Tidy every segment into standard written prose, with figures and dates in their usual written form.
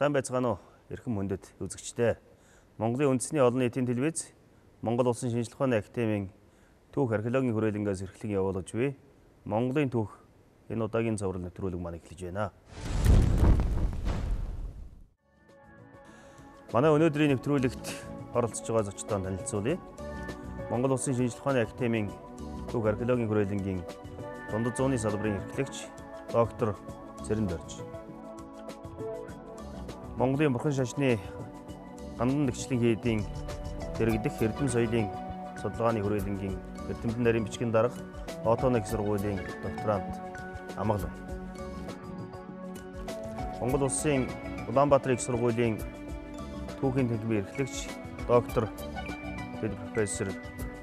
Сайн байцгаана уу? Эрхэм хүндэт үзэгчдээ. Монголын үндэсний олон нийтийн телевиз, Монгол Улсын шинжлэх ухааны академийн түүх археологийн хүрээлэнгээс эрхлэн явуулж буй Монголын түүх энэ удаагийн цовруул нэвтрүүлэг маань эхэлж байна. Манай өнөөдрийн нэвтрүүлэгт оролцож байгаа зочдоо танилцуулъя. Монгол Улсын шинжлэх ухааны академийн түүх археологийн хүрээлэнгийн дундад зууны салбарын эрхлэгч доктор Цэрэн Дорж. Монголын бурхан шашны гандан нэгчлэн хийдийн дэргэдэх эрдэм соёлын судалгааны хүрээлэнгийн эрдэмтэн нарийн бичгийн дарга Отооны их сургуулийн докторант Амгал байна. Монгол Улсын Улаанбаатар их сургуулийн түүхийн тэнхимийн эрхлэгч доктор профессор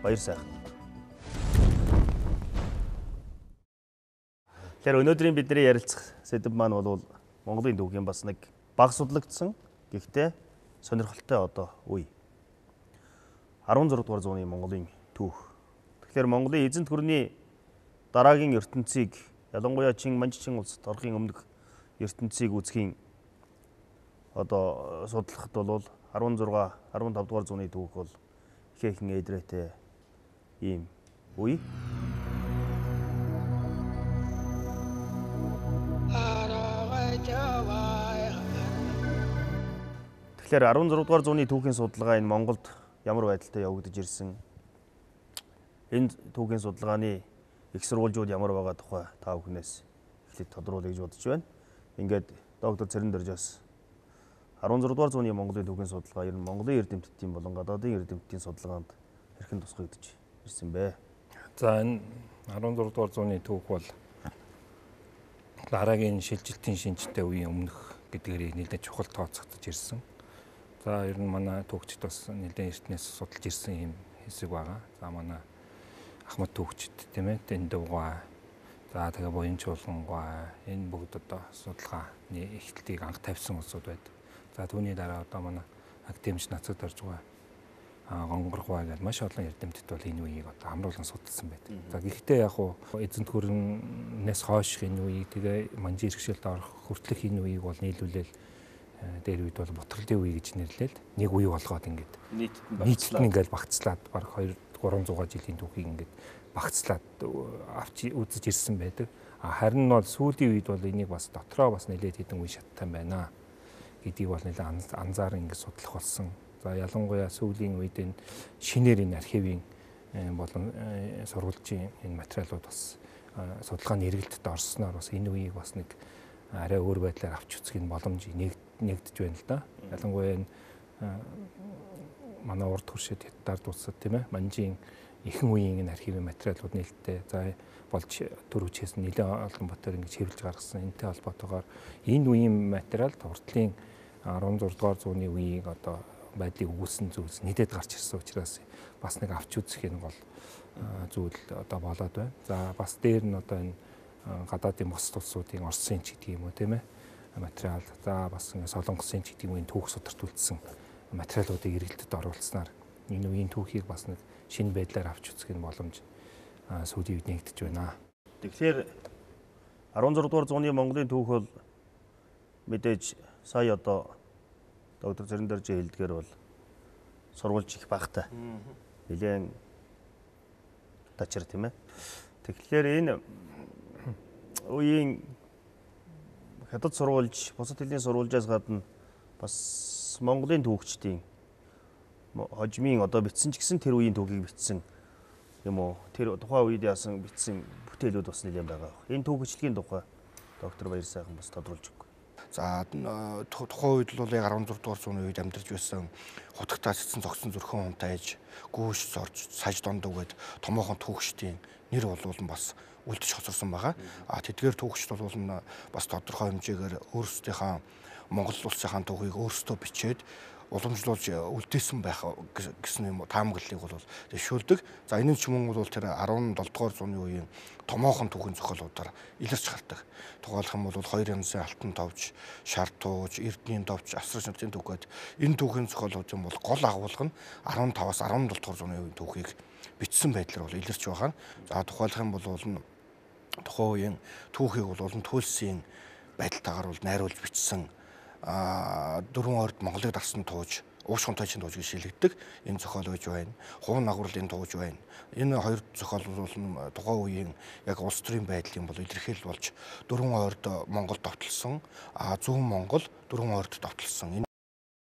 Баяр Сайхан. Тэгэхээр өнөөдрийн бидний ярилцах сэдэв маань бол Монголын түүхийн бас нэг бага судлагдсан гэхдээ сонирхолтой үе. 16 дугаар зууны Монголын түүх. Тэгэхээр Монголын эзэнт гүрний дараагийн ертөнцийг ялангуяа Манжчин улсад орохын өмнөх ертөнцийг үзхийн судлахад бол 16 15 дугаар зууны түүх бол ихээхэн эдрээтэй ийм үе. Тэгэхээр 16 дугаар зууны түүхийн судалгаа энэ Монголд ямар байдалтай явагдаж ирсэн? Энэ түүхийн судалгааны их сурвалжууд ямар байгаа тухай та бүхнээс эхлээд тодруулъя гэж бодож байна. Ингээд доктор Цэрэн Доржоос 16 дугаар зууны Монголын түүхийн судалгаа ер нь Монголын эрдэмтдийн болон гадаадын эрдэмтдийн судалгаанд хэрхэн тусгагдж ирсэн бэ? За энэ 16 дугаар зууны түүх бол дараагийн шилжилтийн шинжтэй үеийн өмнөх гэдгээр нэлээд чухал тооцогдож ирсэн. За ер нь манай түүхчид бас нэлээд эртнээс судалж ирсэн юм хэсэг байгаа. За манай Ахмад түүхчид тийм ээ Дэндувгай, за тэгээ Буянчуулгангай энэ бүгд судалгааны эхлэлтийг анх тавьсан улсууд байдаг. За түүний дараа манай академич Нацаг Доржгой, Гонгоргой гэдэг маш олон эрдэмтэд бол энэ үеийг амруулан судалсан байдаг. За гэхдээ яг эзэнт гүрнээс хойш энэ үеийг тэгээ Манжин иргэшилд орох хүртэлх энэ үеийг бол нийлүүлэл дээр үед бол Бутгалын үе гэж нэрлээл нэг үе болгоод ингээд нийтлэн ингээд багцлаад бараг 200-300 жилийн түүхийг ингээд багцлаад авч үзэж ирсэн байдаг. Харин нь бол сүүлийн үед бол энийг бас дотроо бас нэлээд хэдэн үе шаттай байна гэдгийг бол нэлээд анзаар ингээд судлах болсон. За ялангуяа сүүлийн үед энэ шинээр энэ архивын болон сурвалжийн энэ материалууд бас судалгааны эргэлтэд орсноор бас энэ үеийг бас нэг арай өөр байдлаар авч үзэх нь боломж нэгдэж байна л да. Ялангуяа энэ манай урд хуршид Хятад улсад тийм ээ Манжин ихэнх үеийн энэ архивын материалууд нээлттэй за болж төр хүчээс нэлээд олон батар ингэж хэвлэж гаргасан. Энэтэй холбоотойгоор энэ үеийн материал уртлын 16 дугаар зууны үеийг байдлыг өгүүлсэн зүйлс нэдэд гарч ирсэн учраас бас нэг авч үзэх энэ гол зүйл болоод байна. За бас дээр нь энэ гадаадын бус улсуудын Оросын ч гэдэг юм уу тийм ээ материал за бас Солонгосын ч гэдэг юм түүх судартуулсан материалуудыг эргэлтэд оруулснаар энэ үеийн түүхийг бас нэг шинэ байдлаар авч үзэх нь боломж сүүлийн үед нэгдэж байна. Тэгэхээр 16 дугаар зууны Монголын түүх бол мэдээж сая доктор Цэрэн Доржийн хэлдгээр бол сурвалж их багтай. Нэлээд тачир тийм ээ. Тэгэхээр энэ үеийн хятад сурвалж, бусад хэлний сурвалжаас гадна бас Монголын түүхчдийн хожмын бичсэн ч гэсэн тэр үеийн түүхийг бичсэн юм уу? Тэр тухайн үед яасан бичсэн бүтээлүүд бас нэлээд байгаа. Энэ түүхчлэгийн тухай доктор Баяр Сайхан бас тодруулж өгөх. За тухайн үед бол яг 16 дугаар зууны үед амьдарч байсан хутагтаа сэтсэн зогсон зүрхэн хунтайж, гүйш зорж, саж дондоо гээд томоохон түүхчдийн нэр болуулан бас үлдэж хоцорсон байгаа. Тэдгээр түүхчд бол бас тодорхой хэмжээгээр өөрсдийнхөө Монгол улсынхаа түүхийг өөрсдөө бичээд уламжлуулж үлдээсэн байх гэсэн юм таамаглалыг бол зөвшөөрдөг. За энэ ч мөн бол тэр 17 дугаар зууны үеийн томоохон түүхийн зохиолуудаар илэрч гардаг. Тухайлх юм бол 2 янзын алтан товч, шар тууж, эрдэнийн товч, асар шнатын түүхэд энэ түүхийн зохиолуудын бол гол агуулга нь 15-аас 17 дугаар зууны үеийн түүхийг бичсэн байдлаар бол илэрч байгаа. За тухайлх юм бол тухайн үеийн түүхийг бол олон төлсийн байдалтайгаар бол найруулж бичсэн дөрвөн ойрд Монголыг дарсан тууж, уушгын тойчны тууж гэж шилэгддэг энэ зохиол байж байна. Хуван нагуурлын тууж байна. Энэ хоёр зохиол бол тухайн үеийн яг улс төрийн байдлын бол илэрхийлэл болж дөрвөн ойрд Монгол довтлсон, зүүн Монгол дөрвөн ойрд довтлсон.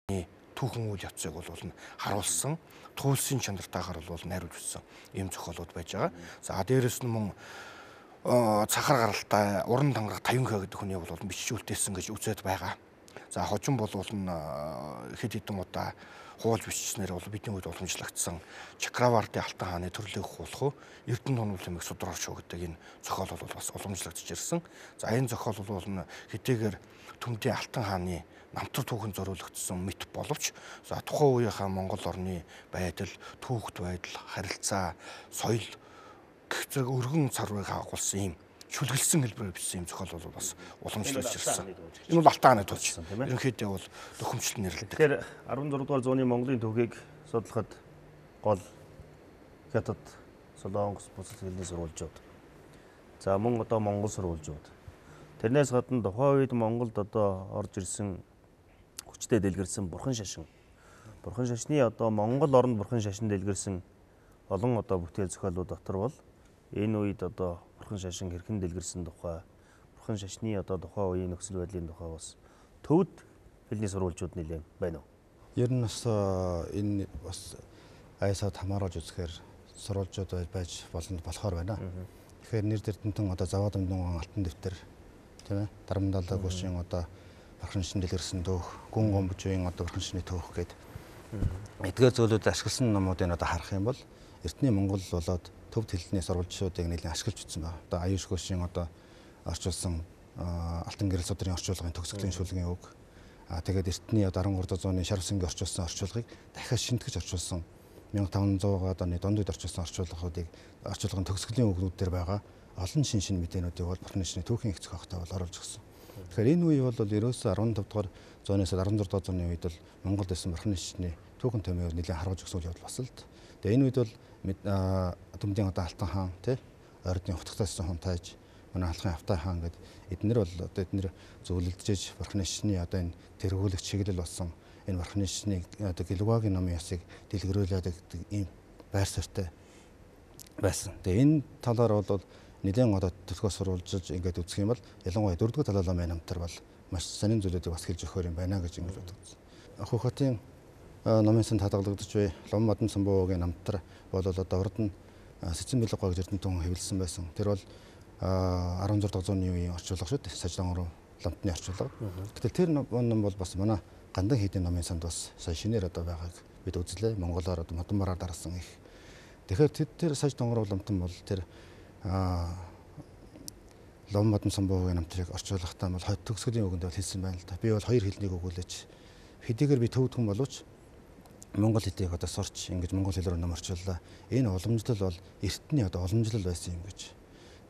Энэ түүхэн үйл явцыг бол харуулсан, туульсын чанартайгаар бол найруулж үзсэн ийм зохиолууд байж байгаа. За дээрэс нь мөн цахар гаралтай уран тангараг 50К гэдэг хүний бол бичиж үлдээсэн гэж үзээд байгаа. За хожим бол хэд хэдэн удаа хуулж бичснээр бол бидний үед уламжлагдсан Чакраварти Алтан хааны төрлийг хуулах Эрдэнэ тонол хэмээх судраар шүү гэдэг энэ зохиол бол бас уламжлагдж ирсэн. За энэ зохиол бол хэдийгээр Төмдийн Алтан хааны намтар түүхэн зориулагдсан мэт боловч за тухайн үеийнхаа Монгол орны байдал, түүхт байдал, харилцаа, соёл гэх зэрэг өргөн царвыг хаагуулсан юм шүлгэлсэн хэлбэрээр бичсэн юм зохиол бол бас уламжлагдж ирсэн. Энэ бол Алтан хааны тууж. Ерөнхийдөө бол төхөмжлөлт нэрлэдэг. Тэгэхээр 16 дугаар зууны Монголын түүхийг судлахад гол Хятад, Солонгос бусад хэлний сурвалжууд. За мөн одоо Монгол сурвалжууд. Тэрнээс гадна тухайн үед Монголд одоо орж ирсэн хүчтэй дэлгэрсэн Бурхан шашин. Бурхан шашны одоо Монгол оронд Бурхан шашин дэлгэрсэн олон одоо бүтээл зохиолууд дотор бол энэ үед одоо Бурхан шашин хэрхэн дэлгэрсэн тухай, Бурхан шашны одоо тухайн үеийн нөхцөл байдлын тухай бас төвд хэлний сурвалжууд нэлээд байна уу? Ер нь бас энэ бас аясаад хамааруулж үзэхээр сурвалжууд байж болохоор байна. Тэгэхээр нэр дэртэнтэн одоо Заваа Дамдунган алтан дэвтэр тийм ээ Дарамдалаа гүшийн одоо Бурхан шашин дэлгэрсэн төөх, Гүн гомбжийн одоо Бурхан шашны төөх гэдэг эдгээр зүйлүүд ашигласан номуудыг одоо харах юм бол Эртний Монгол болоод төвд хэлний сурвалжуудыг нэлээд ашиглаж үзсэн байна. Одоо Аюуш гүшийн одоо орчуулсан Алтан гэрэл судрын орчуулгын төгсгөлийн шүлгийн үг. Тэгээд Эртний 13 дахь зууны Шарвсангийн орчуулсан орчуулгыг дахиад шинтгэж орчуулсан 1500-аад оны дунд үед орчуулсан орчуулгын төгсгөлийн үгнүүд дээр байгаа олон шин мэдээнүүдийг бол Бурхан шашны түүхийн их зохиогтой бол оруулж өгсөн. Тэгэхээр энэ үе бол ерөөсөө 15 дахь зуунаас 16 дахь зууны үед бол Монголд байсан Бурхан шашны түүхэн томьёог нэлээд харуулж өгсөн үйл явдал бас л. Тэгээ энэ үед бол Төмдийн одоо Алтан хаан тий Ордын утгатайсан хүн тааж манай халахын Автай хаан гэдэг эднэр бол одоо эднэр зөвлөлдөж Бурхан шашны одоо энэ тэргүүлэх чиглэл болсон энэ Бурхан шашны одоо Гэлүгагийн номын ясыг дэлгэрүүлээд гэдэг ийм байр суурьтай байсан. Тэгээ энэ талаар бол нэлээд одоо төлхөө сурвалжилж ингээд үзэх юм бол ялангуяа 4-р талаалмын намтар бол маш сонин зүйлүүдийг бас хэлж өгөхөр юм байна гэж ингэж боддог. Хөхөтийн номын сан хадгалагдаж буй Лом Модон Самбуугийн намтар бол одоо урд нь Сэцэн Билгоо гэж Эрдэнэтэн хэвлэлсэн байсан. Тэр бол 16 дахь зууны үеийн орчуулга шүү дээ. Саждан руу ламтны орчуулга. Гэтэл тэр ном бол бас манай Гандан хийдийн номын санд бас сая шинээр одоо байгааг бид үзлээ. Монголоор одоо модон бараар дарсан их. Тэгэхээр тэр Саждан руу ламтан бол тэр Лом Модон Самбуугийн намтрыг орчуулгахдаа бол хойд төгсгөлийн үгэнд бол хэлсэн байна л да. Би бол хоёр хэлнийг өгүүлээч. Хэдийгээр би төвд хүн боловч Монгол хэлийг одоо сурч ингэж монгол хэл рүү ном орчууллаа. Энэ уламжлал бол эртний одоо уламжлал байсан юм гэж.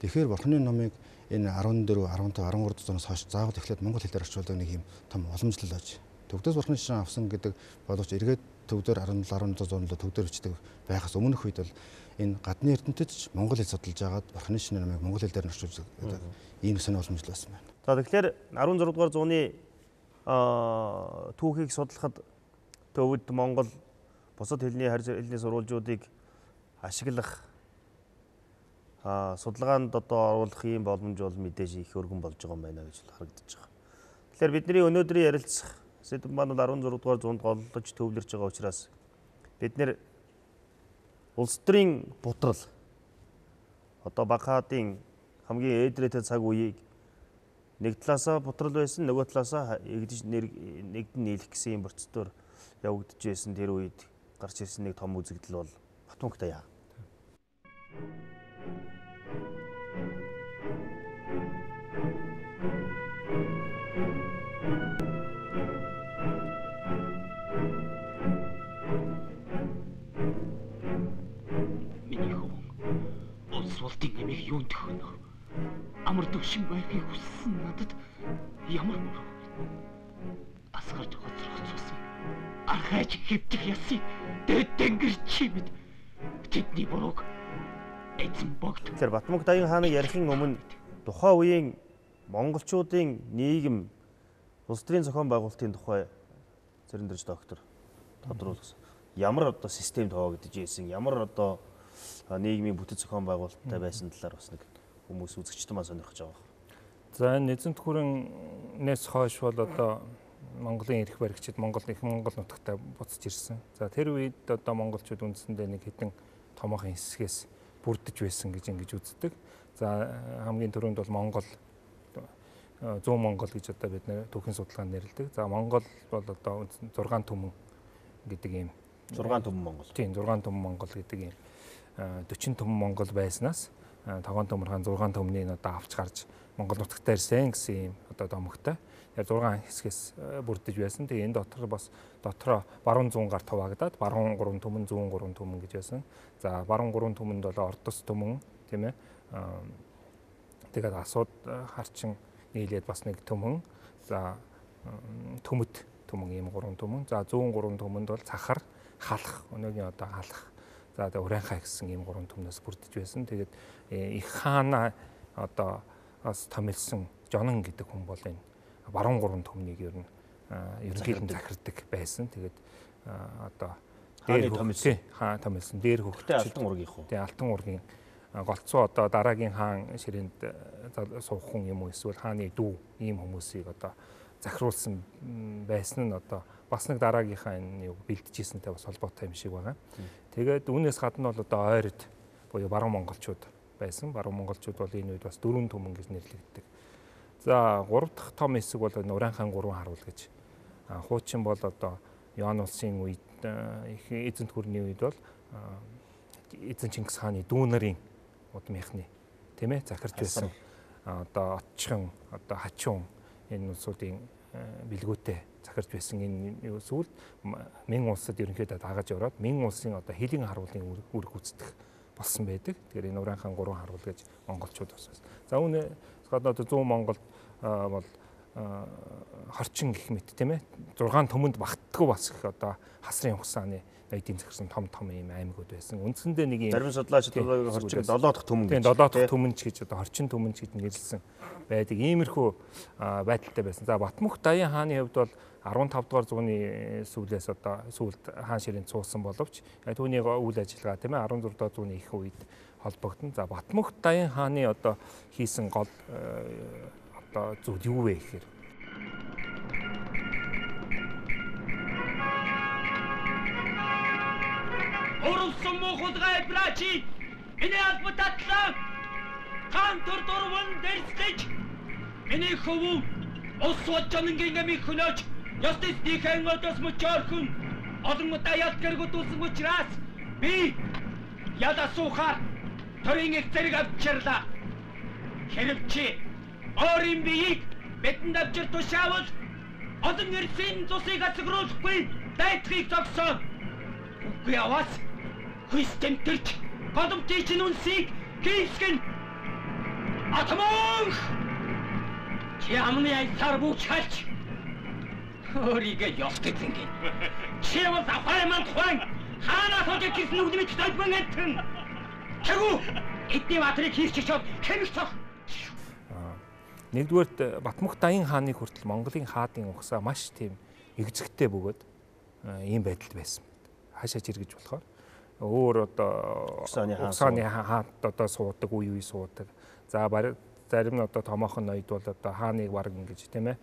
Тэгэхээр Бурханы номыг энэ 14, 15, 13 зуунаас хойш заавал эхлээд монгол хэлээр орчуулдаг нэг юм том уламжлал байж. Төвдөөс Бурханы шашин авсан гэдэг боловч эргээд төвдөр 17, 16 зуунд төвдөр бичдэг байхаас өмнөх үед бол энэ гадны эрдэмтэд ч монгол хэл судалж агаад Бурханы шашны номыг монгол хэлээр орчуулдаг ийм сонир уламжлал байсан байна. За тэгэхээр 16 дугаар зууны түүхийг судлахад төвд Монгол бусад хэлний хэлний сурвалжуудыг ашиглах судалгаанд одоо оруулах ийм боломж бол мэдээж их өргөн болж байгаа юм байна гэж харагдаж байгаа. Тэгэхээр бидний өнөөдрийн ярилцах сэдэв маань 16 дугаар зуунд голлож төвлөрч байгаа учраас бид нэр улс төрийн бутрал одоо Багаадын хамгийн ээдрээтэй цаг үеийг нэг талаасаа бутрал байсан, нөгөө талаасаа нэгдэн нийлэх гэсэн юм процедур явагдаж байсан. Тэр үед гарч ирсэн нэг том үзэгдэл бол Батмунх даяа. Миний хүн улс улдын нэмийг юунд төхөнө? Амар төвшин байхыг хүссэн надад ямар муу. Асгарч хоцрогцсон. Архаж хэвдэх ясыг дэд дэнгэр чимэд тэдний бурууг эзэн богд. Тэгэхээр Батмунх даян хааныг ярихын өмнө тухайн үеийн монголчуудын нийгэм Улс төрийн зохион байгуулалтын тухай Цэрэндэрж доктор тодруулсан. Ямар одоо систем тоогдож ийсэн, ямар одоо нийгмийн бүтэц зохион байгуулалттай байсан талаар бас нэг хүмүүс үзэгчтэй маань сонирхож байгаа. За энэ эзэнт гүрэнээс хойш бол одоо Монголын эрх баригчид Монгол нутагтаа буцаж ирсэн. За тэр үед одоо монголчууд үндсэндээ нэг хэдэн томоохон хэсгээс бүрдэж байсан гэж ингэж үздэг. За хамгийн түрүүнд бол Монгол, зүүн Монгол гэж одоо бид нэр түүхийн судалгаанд нэрлэдэг. За Монгол бол одоо 6 түмэн гэдэг ийм 6 түмэн Монгол. Тийм 6 түмэн Монгол гэдэг ийм 40 түмэн Монгол байснаас Тогоон төмөр хаан 6 түмнийг одоо авч гарч Монгол нутагтаа ирсэн гэсэн ийм одоо домогтой. 6 хэсгээс бүрдэж байсан. Тэгээ энэ дотроо баруун зүүн гар хуваагдаад баруун 3 түмэн, зүүн 3 түмэн гэж байсан. За баруун 3 түмэнд бол Ордос түмэн тийм ээ. Тэгээд асууд харчин нийлээд бас нэг түмэн. За төмөд түмэн ийм 3 түмэн. За зүүн 3 түмэнд бол Цахар, Халах, өнөөгийн одоо Халах. За тэгээ Урайхай гэсэн ийм 3 түмнээс бүрдэж байсан. Тэгээд их хаана одоо бас томилсон Жонон гэдэг хүн бол энэ баруун 3 түмнийг ер нь ерөнхийдөө захирддаг байсан. Тэгээд одоо хааны томилсон. Хаан томилсон. Дээр хөвгтэй Алтан ургийн хуу. Тэгээ Алтан ургийн голцоо одоо дараагийн хаан ширээнд суух хүн юм уу эсвэл хааны дүү ийм хүмүүсийг одоо захируулсан байсан нь одоо бас нэг дараагийнхаа энэ юу бэлдэжсэнтэй бас холбоотой юм шиг байгаа. Тэгээд үүнээс гадна бол одоо ойрд буюу баруун монголчууд байсан. Баруун монголчууд бол энэ үед бас 4 түмэн гэж нэрлэгддэг. За 3 дахь том хэсэг бол Урайхан 3 харуул гэж. Хуучин бол одоо Юан улсын үед их эзэнт гүрний үед бол эзэн Чингис хааны дүү нарын удмынхны тийм ээ захирч байсан. Одоо Отчхон, одоо Хачуун энэ улсуудын бэлгүүтэй захирч байсан энэ зүйл Мэн улсад ерөнхийдөө дагаж ороод Мэн улсын одоо хилийн харуулын үүрэг гүйцэтгэх болсон байдаг. Тэгэхээр энэ Урайхан 3 харуул гэж монголчууд бас. За үүнээс гадна одоо зүүн Монголд бол хорчин гэх мэт тийм ээ 6 түмэнд багтдаггүй бас их одоо хасрын хугацааны эдийн засгийн том ийм аймагуд байсан. Үндсэндээ нэг ийм зарим судлаачид хорчин 7 дахь түмэн гэж. 7 дахь түмэнч гэж одоо хорчин түмэнч гэж нэрлсэн байдаг. Иймэрхүү байдалтай байсан. За Батмөх Даян хааны хувьд бол 15 дугаар зууны сүүлээс одоо сүүлд хаан ширээнд суусан боловч түүний үйл ажиллагаа тийм ээ 16 дугаар зууны их үед холбогдсон. За Батмөх Даян хааны одоо хийсэн гол одоо зүйл юу вэ гэхээр Оролцсон мохолгай брачи энэ албататлаа таан турдурван дэрсэж миний хөвөө освочонгийн амиг хөнөөж ястис дихэн одос мочорхун олон удаа ялгэргүүдүүлсэн учраас би ядасуухаар төрийн их зэрэг авчирлаа хэрвчи орин биеийг бидэнд авчир тушаавал олон эрсийн цусыг асгруулахгүй дайтрыг зогсоо үгүй аваас христэмтэрч годомтын чинь үнсийг хийсгэн атмонх чи амны айсаар буучхалч өөрийгөө ёсгэцэн гин чи бол афайман тухайн хаанаас олж ирсэн үгнэмж толбон эдэн чагу эдний матрик хийсчих чод хэмж цог. Нэгдүгээрт Батмөх Даян хааны хүртэл Монголын хаадын угсаа маш тийм эгзэгтэй бөгөөд ийм байдал байсан. Хаашаа жиргэж болохоор өөр одоо угсааны хаан одоо суудаг үе суудаг. За зарим нь одоо томоохон ноёд бол одоо хааныг баг ингэж тийм ээ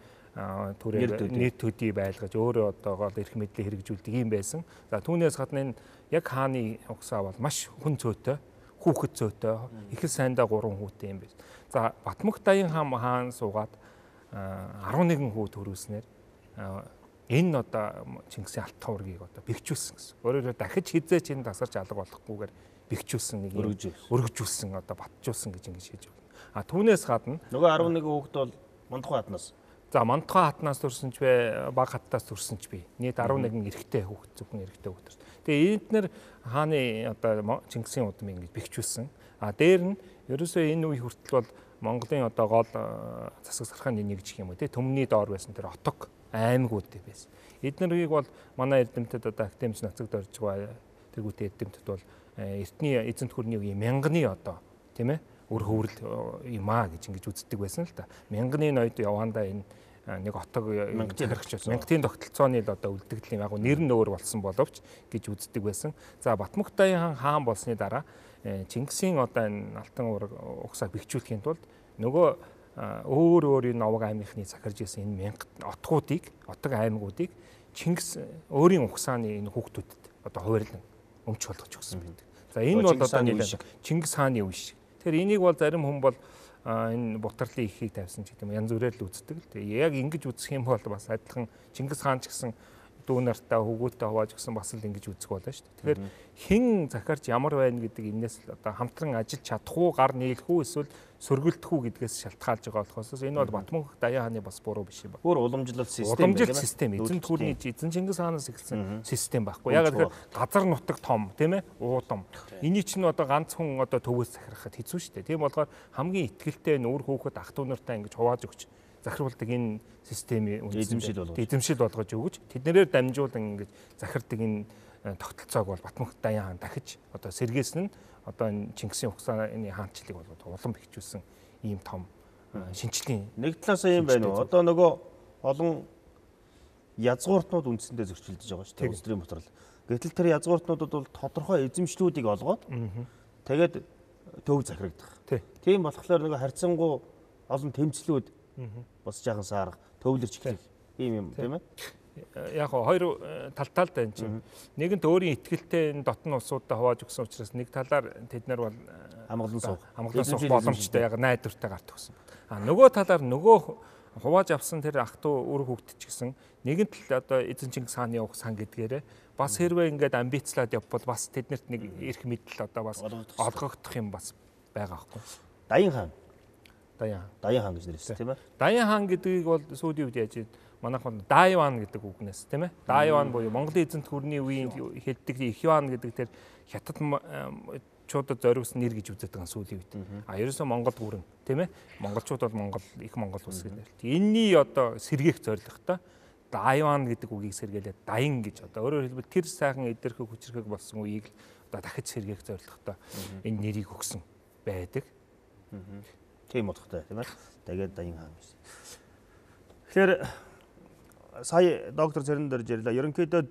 түрээ нийт төдий байлгаж өөрөө одоо гол эрх мэдлээ хэрэгжүүлдэг юм байсан. За түүнээс гадна энэ яг хааны угсаа бол маш хүн цөөтэй, хүүхэд цөөтэй, их л сайндаа 3 хүүтэй юм байна. За Батмөх Даян хаан суугаад 11 хүү төрүүлснээр энэ одоо Чингисийн Алтан ургийг одоо бэхжүүлсэн гэсэн. Өөрөөр дахиж хизээч энэ тасарч алга болохгүйгээр бэхжүүлсэн нэг өргөжүүлсэн одоо батжуулсан гэж ингэж хийж байна. Түүнээс гадна нөгөө 11 хүүхэд бол Мандухай хатнаас. За Мандухай хатнаас төрсөн ч бай, Баг хаттаас төрсөн ч бай. Нийт 11 эрэгтэй хүүхэд, зөвхөн эрэгтэй хүүхэд. Тэгээ эдгээр хааны одоо Чингисийн удмыг ингэж бэхжүүлсэн. Дээр нь ерөөсөө энэ үе хүртэл бол Монголын одоо гол засаг сархааны нэг гэх юм уу тий төмний доор байсан тэр отог аймагуд байсан. Эднэрийг бол манай эрдэмтэд одоо академич нацагд орж байгаа тэргүүтээ эрдэмтэд бол эртний эзэнт гүрний үеийн мянганы одоо тийм ээ өр хөврөл юм аа гэж ингэж үздэг байсан л та. Мянганы ноёд явандаа энэ нэг отог Мянгатын мянгатын тогтолцооны одоо үлдэгдэл юм яг нэр нь өөр болсон боловч гэж үздэг байсан. За Батмунхт Даян хаан болсны дараа Чингисийн одоо энэ алтан угсаа бэхжүүлэхийн тулд нөгөө өөр энэ овог аймгийн захирж исэн энэ отог аймагуудыг Чингис өөрийн угсааны энэ хүүхдүүдэд одоо хуваарлан өмч болгож өгсөн байдаг. За энэ бол одоо нэг Чингис хааны үе шиг. Тэгэхээр энийг бол зарим хүн бол энэ бутарлын ихийг тавьсан ч гэдэг юм янз бүрээр л үздэг. Тэгээ яг ингэж үзэх юм бол бас адилхан Чингис хаан ч гэсэн дүү нартаа хөвгүүтээ хувааж өгсөн бас л ингэж үзэх болно шүү дээ. Тэгэхээр хэн захиарч ямар байна гэдэг энэс л одоо хамтран ажиллаж чадах уу, гар нийлэх үү, эсвэл сөргөлдөх үү гэдгээс шалтгаалж байгаа болохоос энэ бол Батмунх Даян хааны бас буруу биш юм байна. Өөр уламжлалт систем эзэн түүрний эзэн Чингис хаанаас эхэлсэн систем байхгүй. Яг тэгэхээр газар нутаг том тийм ээ уудам. Эний чинь одоо ганц хүн одоо төвөөс захирахад хэцүү шүү дээ. Тийм болохоор хамгийн ихтгэлтэй нүүр хөөхөд ах トゥ нартаа ингэж хувааж өгч захируулдаг энэ системийн эзэмшил болгож өгч тэднэрээр дамжуулан ингэж захирдаг энэ тогтолцоог бол Батмунх Даян хаан дахиж одоо сэргээсэн нь одоо энэ Чингисийн угсааны хаанчлалыг бол улам бэхжүүлсэн ийм том шинжлэлийн нэг талаас нь юм байна уу? Одоо нөгөө олон язгууртнууд үндсэндээ зөрчилдөж байгаа шүү дээ. Улс төрийн ботрол. Гэтэл тэр язгууртнуудад бол тодорхой эзэмшлүүдийг олгоод тэгээд төв захирагдах. Тийм болохоор нөгөө харьцангуй олон тэмцлүүд бас жаахан саарга төвлөрч эхлэх ийм юм тийм ээ. Яг хоёр талтай л байна чинь. Нэгэнт өөрийн ихтгэлтэй энэ дотн улсуудаа хувааж өгсөн учраас нэг талаар тэд нар бол амгалан суух боломжтой яг найдвартай гарт өгсөн. Нөгөө талаар нөгөө хувааж авсан тэр ах トゥ үр хөвгт ч гэсэн нэгэнт л одоо эзэн Чингис хааны угсаан гэдгээрээ бас хэрвээ ингээд амбицлаад явбал бас тэднэрт нэг эрх мэдэл одоо бас олгогдох юм бас байгаа байхгүй. Даян хаан гэж нэрлэсэн тийм ээ. Даян хаан гэдгийг бол сүүлийн үед яаж манайхан Дайван гэдэг үгнээс тийм ээ. Дайван буюу Монголын эзэнт гүрний үеийн хэлдэг Ихван гэдэг тэр хятад чуудад зориулсан нэр гэж үздэг байгаа сүүлийн үед. Ерөөсөө Монгол гүрэн тийм ээ. Монголчууд бол их Монгол улс гэж нэрлэдэг. Энийний одоо сэргээх зорилготой Дайван гэдэг үгийг сэргээлээд Даян гэж одоо өөрөөр хэлбэл тэр сайхан эдэрхэг хүчрхэг болсон үеийг одоо дахиж сэргээх зорилготой энэ нэрийг өгсөн байдаг. Тийм утгатай тийм ээ. Тэгээд Даян хаан гэж. Тэгэхээр сая доктор Цэрэн дээр ярьлаа. Ерөнхийдөө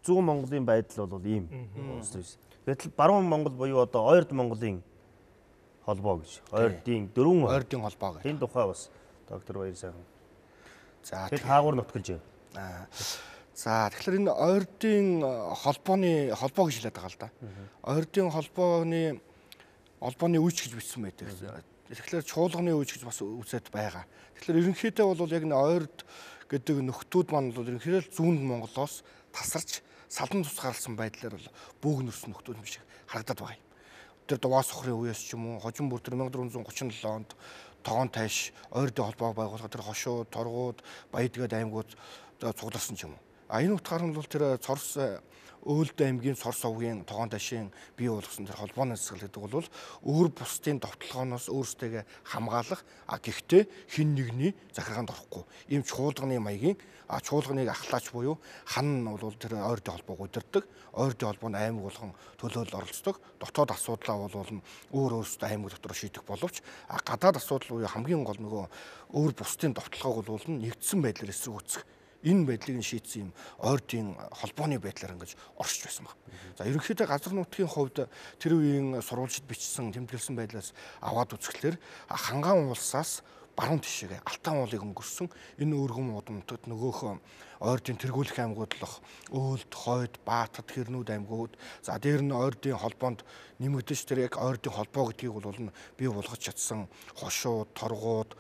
зүүн Монголын байдал бол ийм. Гэтэл баруун Монгол буюу одоо Ойрд Монголын холбоо гэж. Дөрвөн ойрдын холбоо гэж. Энэ тухай бас доктор Баяр сайхан. За тэгээд хаагур нутгалж байна. За тэгэхээр энэ ойрдын холбоо гэж хэлээд байгаа л да. Ойрдын холбооны үеч гэж бичсэн байдаг. Тэгэхээр чуулганы үеч гэж бас үзээд байгаа. Тэгэхээр ерөнхийдөө бол яг энэ ойрд гэдэг нөхдүүд маань бол ерөнхийдөө зүүн Монголоос тасарч салан тус гарсан байдлаар бол бөөгнөрсөн нөхдүүд юм шиг харагдаад байгаа юм. Тэр Дуваа сухрын үеэс ч юм уу, хожим бүр тэр 1437 онд Тогоон тайш ойрдын холбоог байгуулахад тэр хошууд, торгууд, баядгаад аймагуд цугларсан ч юм уу. Энэ утгаар нь бол тэр Цорс Өөлд аймгийн Цорс овгийн Тогоон тайшийн бий болгосон тэр холбооны засаг гэдэг бол өөр бусдын довтлогооноос өөрсдөө хамгаалах гэхдээ хин нэгний захиргаанд орохгүй. Ийм чуулганы маягийн чуулганыг ахлаач буюу хан нь бол тэр ойрдын холбоог удирдах, ойрдын холбоонд аймаг болгон төлөөлөл оролцдог. Дотоод асуудлаа бол өөр өөрсдөө аймаг дотор шийдэх боловч гадаад асуудал буюу хамгийн гол нөгөө өөр бусдын довтлогоог бол нэгдсэн байдлаар эсрэг энэ байдлыг нь шийдсэн юм ойрдын холбооны байдлаар ингэж оршиж байсан баг. За ерөнхийдөө газар нутгийн хувьд тэр үеийн сурвалжид бичсэн тэмдэглэсэн байдлаас аваад үзэхлээр Ханган улсаас баруун тишээ Алтан уулыг өнгөрсөн энэ өргөн удамтад нөгөөх ойрдын тэргүүлэх аймагуудлах Өөлд, Хойд, Баатад, Хэрнүүд аймагуд за дээр нь ойрдын холбоонд нэмэгдэж тэр яг ойрдын холбоо гэдгийг бол бий болгож чадсан хошууд, торгууд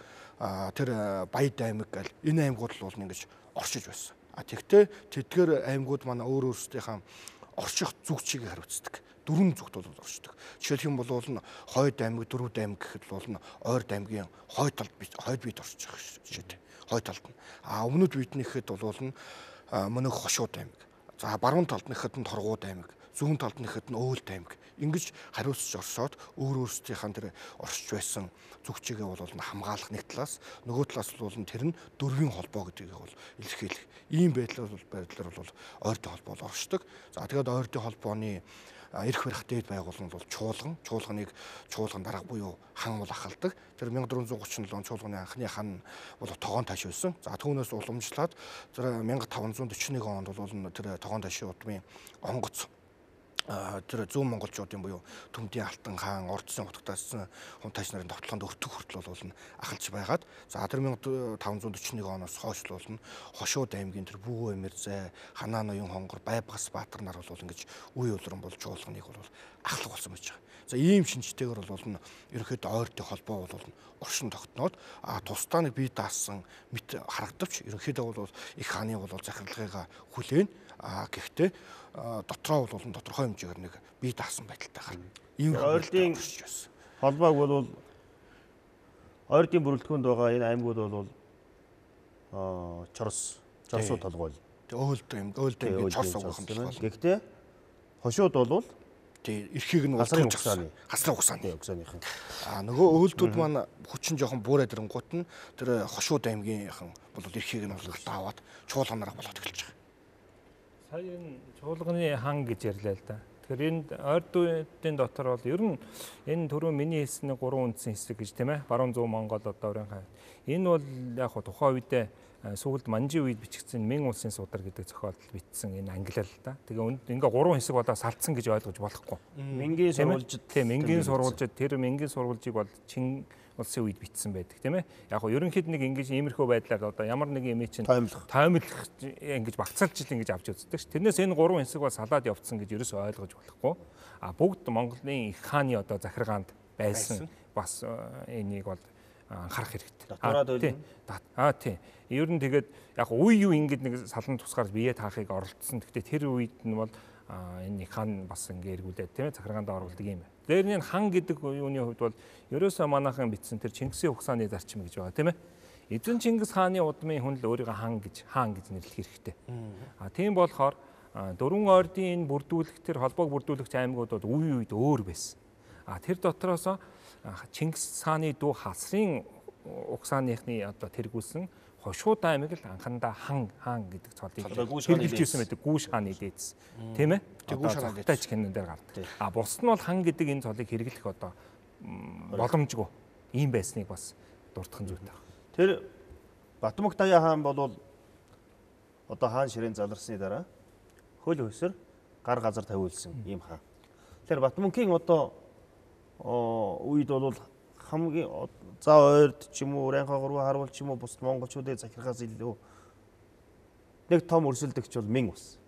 тэр Баяд аймаг гэл энэ аймагуд бол ингэж оршиж байсан. Тэгтээ тэдгээр аймагуд манай өөр өөрсдийнхээ орших зүгчийг хариуцдаг. Дөрвөн зүгт бол оршдог. Жишээлх юм бол Хойд аймаг, Дөрвөд аймаг гэхэд бол Ойрд аймгийн хойд бид оршиж байгаа жишээтэй. Хойд талд нь. Өмнөд бидний гэхэд бол мөнх хошууд аймаг. За баруун талд нь гэхэд торгууд аймаг. Зүүн талд нь гэхэд Өөлд аймаг. Ингэж хариуцж оршоод өөр өөрсдийнхээ тэр оршиж байсан зүгчээгээ бол хамгаалах нэг талаас нөгөө талаас бол тэр нь дөрвийн холбоо гэдгийг бол илэрхийлэх. Ийм байдлаар бол ойрдын холбоо оршдог. За тэгээд ойрдын холбооны эрх барих дээд байгууллага нь бол чуулган дарга буюу хан бол ахалдаг. Тэр 1437 он чуулганы анхны хан бол тогоон таш байсан. За түүнээс уламжлаад тэр 1541 онд бол тэр тогоон ташийн удмын онгоц тэр зүүн монголчуудын буюу Төмдийн Алтан хаан, Ордсын утгатаасан хүн тааш нарын тогтолгоонд өртөг хүртэл бол ахалж байгаад за тэр 1541 оноос хойш бол Хошууд аймгийн тэр Бүүгөө Эмэрзэ, Ханаа ноён хонгор, Байбагас Баатар нар бол ингэж үе улиран бол чуулганыг бол ахлах болсон байж байгаа. За ийм шинжтэйгээр бол ерөнхийдөө ойртын холбоо бол уршин тогтноод тусдаа нэг бие даасан мэт харагдавч ерөнхийдөө бол их хааны бол захиралгыг хүлээн гэхдээ дотроо бол тодорхой хэмжээгээр нэг бие даасан байдалтай гарна. Ийм ойртын холбоог бол ойртын бүрэлдэхүүнд байгаа энэ аймагуд бол Чорсууд толгой. Өөлдөө Чорс угахын байна. Гэхдээ Хошууд бол эрхийг нь хасрын угсааны. Нөгөө өөлдүүд маань хүчин жоохон буураад ирэнгуут нь тэр Хошууд аймгийнхан бол эрхийг нь бол аваад чуулганараа болоод эхэлж байгаа. Сая энэ чуулганы хан гэж ярьлаа л да. Тэгэхээр энд ойрдуудын дотор бол ер нь энэ түрүү миний хэлсэн 3 үндсэн хэсэг гэж тийм ээ. Баруун зүүн Монгол одоо өрийн хай. Энэ бол яг хоо тухайн үедээ сүүлд манжийн үед бичигдсэн Мэн улсын судар гэдэг зохиолдол бичсэн энэ англиар л да. Тэгээ ингээ 3 хэсэг болоо салцсан гэж ойлгож болохгүй. Мэнгийн сурвалжид тийм Мэнгийн сурвалжид тэр Мэнгийн сурвалжийг бол Чин улсын үед бичсэн байдаг тийм ээ. Яг хоо ерөнхийд нэг ингэж иймэрхүү байдлаар одоо ямар нэг юм чинь тоомлох ингэж багцаалж ил ингэж авч үздэг ш. Тэрнээс энэ 3 хэсэг бол салаад явцсан гэж ерөөсөө ойлгож болохгүй. Бүгд Монголын их хааны одоо захиргаанд байсан бас энийг бол анхаарах хэрэгтэй. Тийм. Ер нь тэгээд яг үе юу ингэж нэг салан тусгаар бие таахыг оролцсон. Гэхдээ тэр үед нь бол энэ хан бас ингээ эргүүлээд тийм ээ захиргаанд оруулдаг юм байна. Дээр нь хан гэдэг юуны хувьд бол ерөөсөө манайхан бичсэн тэр Чингисийн ухааны зарчим гэж байгаа тийм ээ. Эзэн Чингис хааны удмын хүн л өөрийгөө хаан гэж нэрлэх хэрэгтэй. Тийм болохоор дөрвөн ойрдын энэ бүрдүүлэх тэр холбоог бүрдүүлэгч аймагуд бол үе үед өөр байсан. Тэр дотроос Чингис хааны дүү хасрын ухсааныхны одоо тэргүүлсэн Хошууд аймаг л анхандаа хаан гэдэг цолыг хэрэгжилж ирсэн байдаг. Гүүш хааны дээдс. Тийм ээ? Гүүш хааны дээдс кинон дээр гардаг. Бус нь бол хан гэдэг энэ цолыг хэрэглэх одоо боломжгүй ийм байсныг бас дурдах зүйтэй байна. Тэр Батмөх Даяа хаан бол одоо хаан ширээн заларсны дараа хөл өсөр гар газар тавиулсан ийм хаан. Тэгэхээр Батмөнхийн одоо үед бол хамгийн за ойрд ч юм уу Уран хагруу харуул ч юм уу бус монголчуудын захиргаас илүү нэг том өрсөлдөгч бол Мэн ус.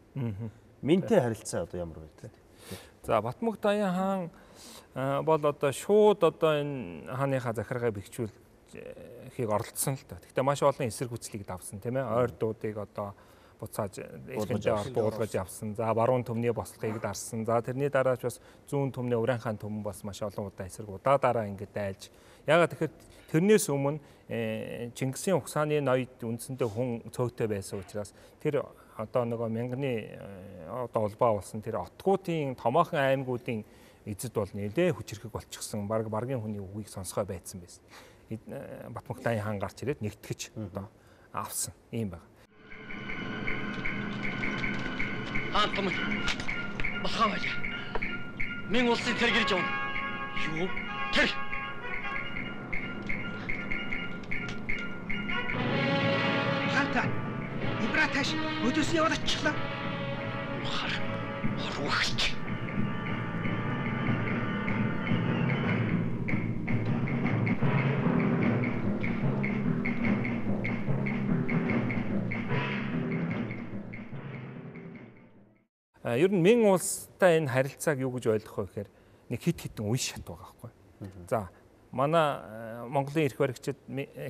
Мэнтэй харилцаа одоо ямар байдаг? За Батмөх Даяа хаан бол одоо шууд одоо энэ хааныхаа захиргаа бэхжүүлэхийг оролцсон л та. Гэхдээ маш олон эсрэг хүчлийг давсан тийм ээ. Ойрдуудыг одоо буцааж эхэндээ буулгаж явсан. За баруун төмний бослогыг дарсан. За тэрний дараач бас зүүн төмний Уран хаан төмөн бас маш олон удаа эсрэг дараа ингэж дайлж. Ягаад тэгэхээр тэрнээс өмнө Чингисийн ухааны ноёд үндсэндээ хүн цөөхтэй байсан учраас тэр одоо нөгөө мянганы одоо улбаа болсон тэр отгуудын томоохон аймагуудын эзэд бол нэлээ хүчрхэг болчихсон. Баргийн хүний үгийг сонсгой байдсан байсан. Батмөх Даяа хаан гарч ирээд нэгтгэж одоо авсан юм байна. Хаантам бахаа байж. Мэн улсын тэр гэрж явна. Юу? Тэр. Хаанта. Ибраташ өдөөс яваад очихлаа. Хорвогч. Ер нь Мэн улстай энэ харилцааг юу гэж ойлгох вэ гэхээр нэг хит үе шат байгаа байхгүй. За манай Монголын эрх баригчид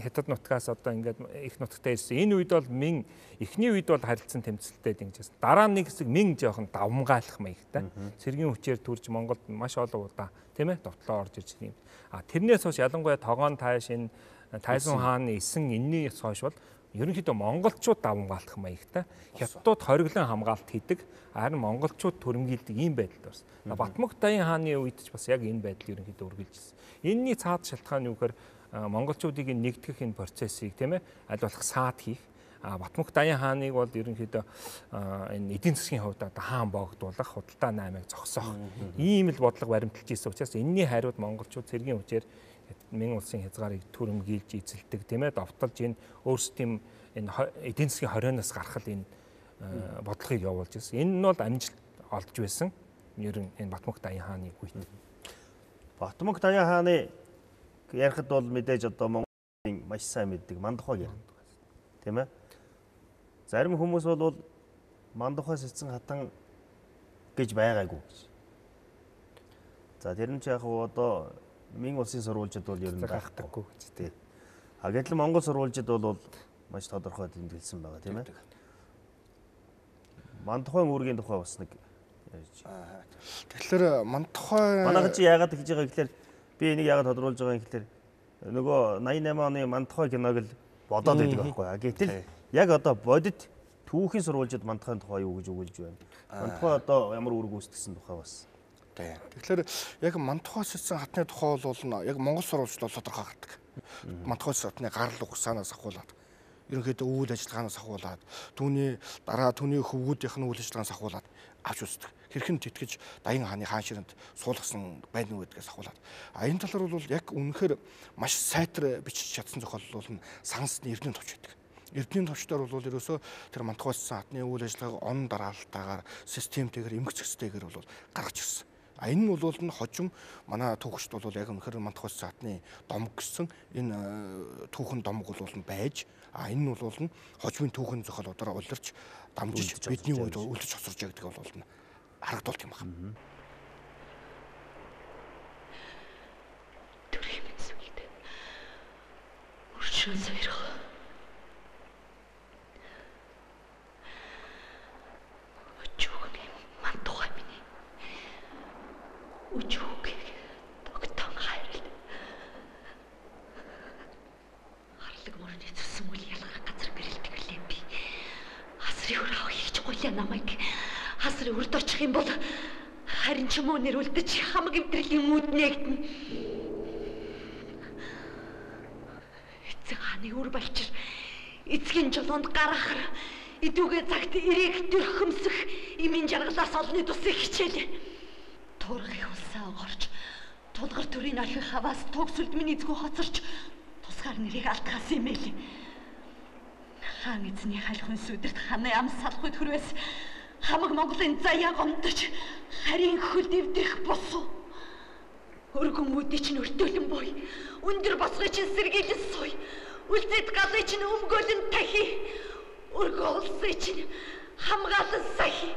Хятад нутгаас одоо ингээд их нутагтаа ирсэн. Энэ үед бол Мэн эхний үед бол харилцан тэмцэлтэй дэмжсэн. Дараа нь нэг хэсэг Мэн жоохон давмгаалах маягтай. Цэргийн хүчээр төрж Монголд маш олон удаа тийм ээ довтлоо орж ирж юм. Тэрнээс хойш ялангуяа Тогоон тааш энэ Тайзун хааны эсэн энэний хойш бол ерөнхийдөө монголчууд давмгаалах маягтай. Хятадууд хориглон хамгаалт хийдэг. Харин монголчууд төрөмгийлдэг ийм байдал байсан. Батмөх Даяа хааны үед ч бас яг энэ байдал ерөнхийдөө үргэлжилсэн. Энэний цаад шалтгаан юу гэхээр монголчуудыг нэгтгэх энэ процессыг тийм ээ аль болох саад хийх. Батмунх Даян хааныг бол ерөнхийдөө энэ эдийн засгийн хувьд одоо хаан боогдуулах, худалдаа наймыг зогсоох ийм л бодлого баримталж ирсэн учраас энэний хариуд монголчууд цэргийн хүчээр Мянган улсын хязгаарыг түрэмгийлж эзэлдэг тийм ээ довтолж энэ өөрсдийн энэ эдийн засгийн хорионоос гарах энэ бодлогыг явуулж ирсэн. Энэ нь бол амжилт олж байсан. Ер нь энэ Батмунх Даян хааны үед. Батмунх Даян хааны ярихад бол мэдээж одоо Монголын маш сайн мэддэг Мандухайг ярих. Тийм ээ. Зарим хүмүүс бол Мандухайс эцэн хатан гэж байгаагүй гэж. За тэр нь ч яг одоо Мянган улсын сурвалжид бол ер нь гайхдаггүй гэж тий. Гэтэл Монгол сурвалжид бол маш тодорхой тэмдэглэсэн байгаа тийм ээ. Мандухайн үүргийн тухай бас нэг ярьж. Тэгэхээр Мандухай манайх чи яагаад гэж байгаа гэхээр би энийг яагаад тодруулж байгаа юм гэхээр нөгөө 88 оны Мандухай киног л бодоод байдаг байхгүй. Гэтэл яг одоо бодит түүхийн сурвалжид Мандухайн тухай юу гэж өгүүлж байна. Мандухай одоо ямар үүрэг гүйцэтгэсэн тухай бас. Тэгэхээр яг Мандухайс эцэн хатны тухай бол яг Монгол сурвалжид бол тодорхой гардаг. Мандухайс хатны гарал угсаанаас ахуулаад ерөнхийдөө үйл ажиллагаанаас ахуулаад түүний дараа түүний хөвгүүдийнх нь үйл ажиллагаанаас ахуулаад авч үздэг. Хэрхэн тэтгэж Даян хааны хаан ширэнд суулгасан байна уу гэдгээс ахуулаад. Энэ талаар бол яг үнэхээр маш сайтар бичиж чадсан зохиол бол сансны эрдэнэ товч байдаг. Эрдэнэ товчдоор бол ерөөсөө тэр Мандухайс хатны үйл ажиллагааг он дараалтаагаар системтэйгээр эмгэгцэстэйгээр бол гаргаж ирсэн. Энэ нь бол хожим манай түүхчд бол яг үнэхээр Мандухайс хатны домог гэсэн энэ түүхэн домог бол байж энэ нь бол хожимын түүхэн зохиолуудаар улирч дамжиж бидний үед үлдэж хоцорж байгаа гэдэг бол харагдуулт юм байна. Төрхийн сүлд уршин сэрх Үчүүг тогтон хайрал. Харлаг мөрөний цусан үл ялгах газар гэрэлдэг лээ би. Хасрын өр авах хийж гуйлаа намайг. Хасрын өрд очих юм бол харин ч муу нэр үлдэж хамаг эвдрэлийн үүд нэгдэн. Эцэг хааны үр балчир эцгийн жолоонд гарахар идүүгээ цагт эрээг төрхөмсөх имийн жаргалаас олны тусыг хичээлээ. Тургын улсаа огорч тулгар төрийн архи хаваас төгсөлд миний эзгүй хоцорч тусгаар нэрийг алдхаас юм ээ. Хаан эзний халихын сүдэрт ханы ам салахуйд хүрвээс хамаг Монголын заяа гомдож харийн хөл дэвдрэх босуу. Өргөн мөдий чинь өртөөлөн бой. Өндөр босгой чинь сэргийлэн суй. Үлзэд галын чинь өмгөөлөн тахи. Өргөн улсын чинь хамгаалан сахи.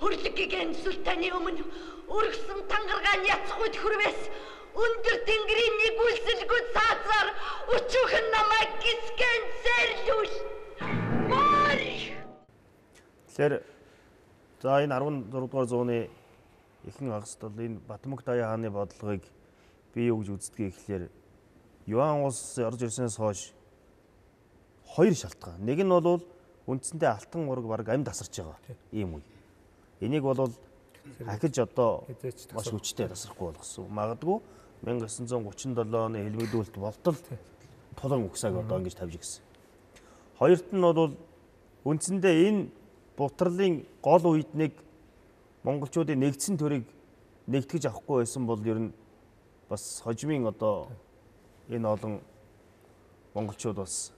Хөрлөгийн сүлтаны өмнө өргсөн тангаргааны яцхуйд хүрвээс өндөр тэнгэрийн нэгүүлсэлгүй цаазаар өчүүхэн намайг гисгэн сэрлүүл. Тэгэхээр за энэ 16 дугаар зууны ихэнх хагасд бол энэ Батмунх Даян хааны бодлогыг бий юу гэж үздгийг гэхээр Юан улс орж ирсэнээс хойш хоёр шалтгаан. Нэг нь бол үндсэндээ алтан ураг бараг амьд тасарч байгаа ийм үе. Энийг бол ахиж одоо маш хүчтэй тасрахгүй болгосон. Магадгүй 1937 оны хэлбэгдүүлэлт болтол тулан угсааг одоо ингэж тавьж гисэн. Хоёрт нь бол үндсэндээ энэ бутрлын гол үед нэг монголчуудын нэгдсэн төрийг нэгтгэж авахгүй байсан бол ер нь бас хожимын одоо энэ олон монголчууд бас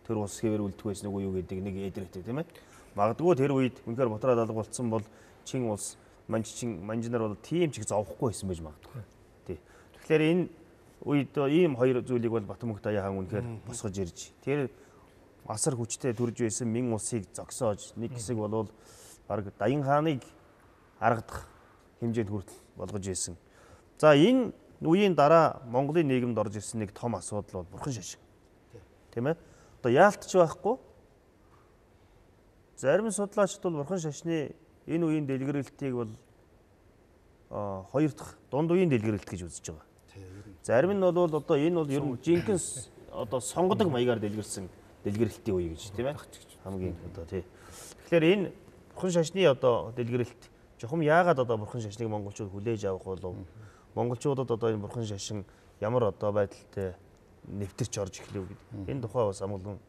тэр улс хэвээр үлдэх байсан уу юу гэдэг нэг эдрэхтэй тийм ээ. Магадгүй тэр үед үнэхээр бутраад алга болцсон бол чин улс манжинаар бол тийм ч их зовхгүй байсан байж магадгүй. Тий. Тэгэхээр энэ үед ийм хоёр зүйлийг бол Батмунх Даян хаан үнэхээр босгож ирж тэр асар хүчтэй төрж байсан Мянган улсыг зогсоож нэг хэсэг бол баг Даян хааныг харагдах хэмжээнд хүртэл болгож ирсэн. За энэ үеийн дараа Монголын нийгэмд орж ирсэн нэг том асуудал бол бурхан шашин. Тийм ээ. Одоо яалтч байхгүй. Зарим судлаачид бол бурхан шашны энэ үеийн дэлгэрэлтийг бол хоёр дахь дунд үеийн дэлгэрэлт гэж үзэж байгаа. Зарим нь бол одоо энэ бол ер нь жинхэнэ одоо сонгодог маягаар дэлгэрсэн дэлгэрэлтийн үе гэж тийм ээ. Хамгийн одоо тий. Тэгэхээр энэ бурхан шашны одоо дэлгэрэлт жохом яагаад одоо бурхан шашныг монголчууд хүлээж авах болов? Монголчуудад одоо энэ бурхан шашин ямар одоо байдалтай нэвтэрч орж эхлэв гэдэг. Энэ тухай бас амгалан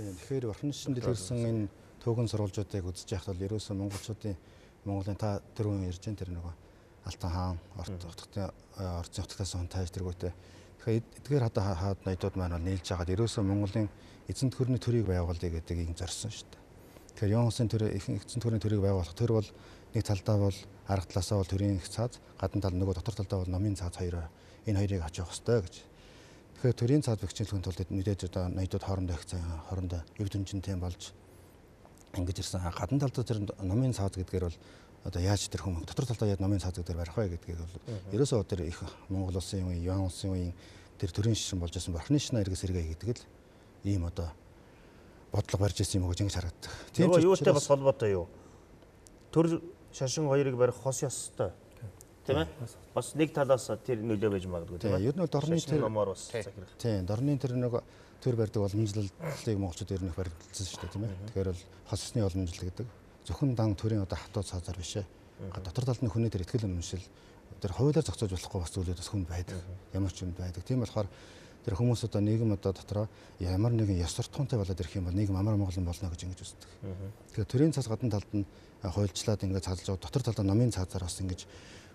Тэгэхээр Орхон шишин дэлгэрсэн энэ төгөн сурвалжуудыг үзэж яхад бол ерөөсөө монголчуудын Монголын та түрүүн ярьж байгаа тэр нөгөө Алтан хаан орцын утгаас хон тааж тэргүүтээ. Тэгэхээр эдгээр хаад ноёдууд маань бол нийлж хагаад ерөөсөө Монголын эзэн төрний төрийг байгуулъя гэдгийг зорьсон шүү дээ. Тэгэхээр Йонсын эзэн төрний төрийг байгуулах тэр бол нэг талдаа бол арга талаасаа бол төрийн их цааз, гадна тал нөгөө дотор талдаа бол номын цааз хоёроо энэ хоёрыг авч явах хэрэгтэй гэж. Тэгэхээр төрийн цааз бэхжүүлэхийн тулд мэдээж одоо ноёдууд хоорондоо эв дүнжинтэй болж ингэж ирсэн. Гадна талдаа тэр номын цааз гэдгээр бол одоо яаж тэр хүмүүс дотор талдаа яаж номын цааз гэдгээр барих вэ гэдгийг бол ерөөсөө тэр их Монгол улсын үеийн, Юан улсын үеийн тэр төрийн шишин болж байсан Орхон шишин эргээс эргээ гэдэг л ийм одоо бодлого барьж ирсэн юм уу гэж ингэж харагддаг. Тийм ч юутай бас холбоотой юу? Төр шашин хоёрыг барих хос ёстой. Тийм ээ? Бас нэг талаас тэр нөлөө байж магадгүй тийм ээ. Ер нь бол дорны тэр номоор бас захирах. Тийм, дорны тэр нэг төр барьдаг уламжлалыг монголчууд ер нь барьдсан шүү дээ тийм ээ. Тэгэхээр бол хос ёсны уламжлал гэдэг зөвхөн дан төрийн одоо хатуу цаазаар биш ээ. Дотор талд нь хүний тэр ихтгэл үнэмшил тэр хуулиар зохицуулж болохгүй бас зүйлүүд бас хүнд байдаг. Ямар ч юм байдаг. Тийм болохоор тэр хүмүүс одоо нийгэм одоо дотроо ямар нэгэн ёс суртахуунтай болоод ирэх юм бол нийгэм амар монголын болно гэж ингэж үздэг. Тэгэхээр төрийн цаас гадна талд нь хуульчлаад ингэж цаалж байгаа дотор талдаа номын цаазаар бас ингэж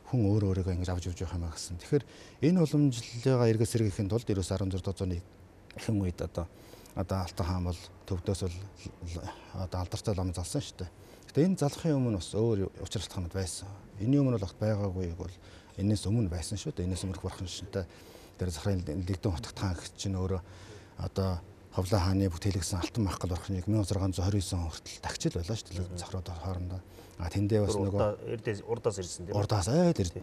хүн өөрөөгөө ингэж авч явж байгаа юм аа гэсэн. Тэгэхээр энэ уламжлалаа эргээс сэргийхэд тулд 96 оны хэн үед одоо Алтан хаан бол төвдөөс бол одоо алдартай лам залсан шүү дээ. Гэтэ энэ залхахын өмнө бас өөр учир шалтгаанууд байсан. Энийн өмнө бол огт байгаагүй бол энэс өмнө байсан шүү дээ. Энэс өмнөх Орхон шишинтэй тэр захрын лэгдэн хотгот хаан гэх чинь өөрөө одоо Ховлын хааны бүтээлгсэн Алтан махгал Орхоныг 1629 он хүртэл тагчил байлаа шүү дээ. Захрууд хоорондоо. Тэндээ бас нөгөө урдаас ирсэн тийм. Урдаас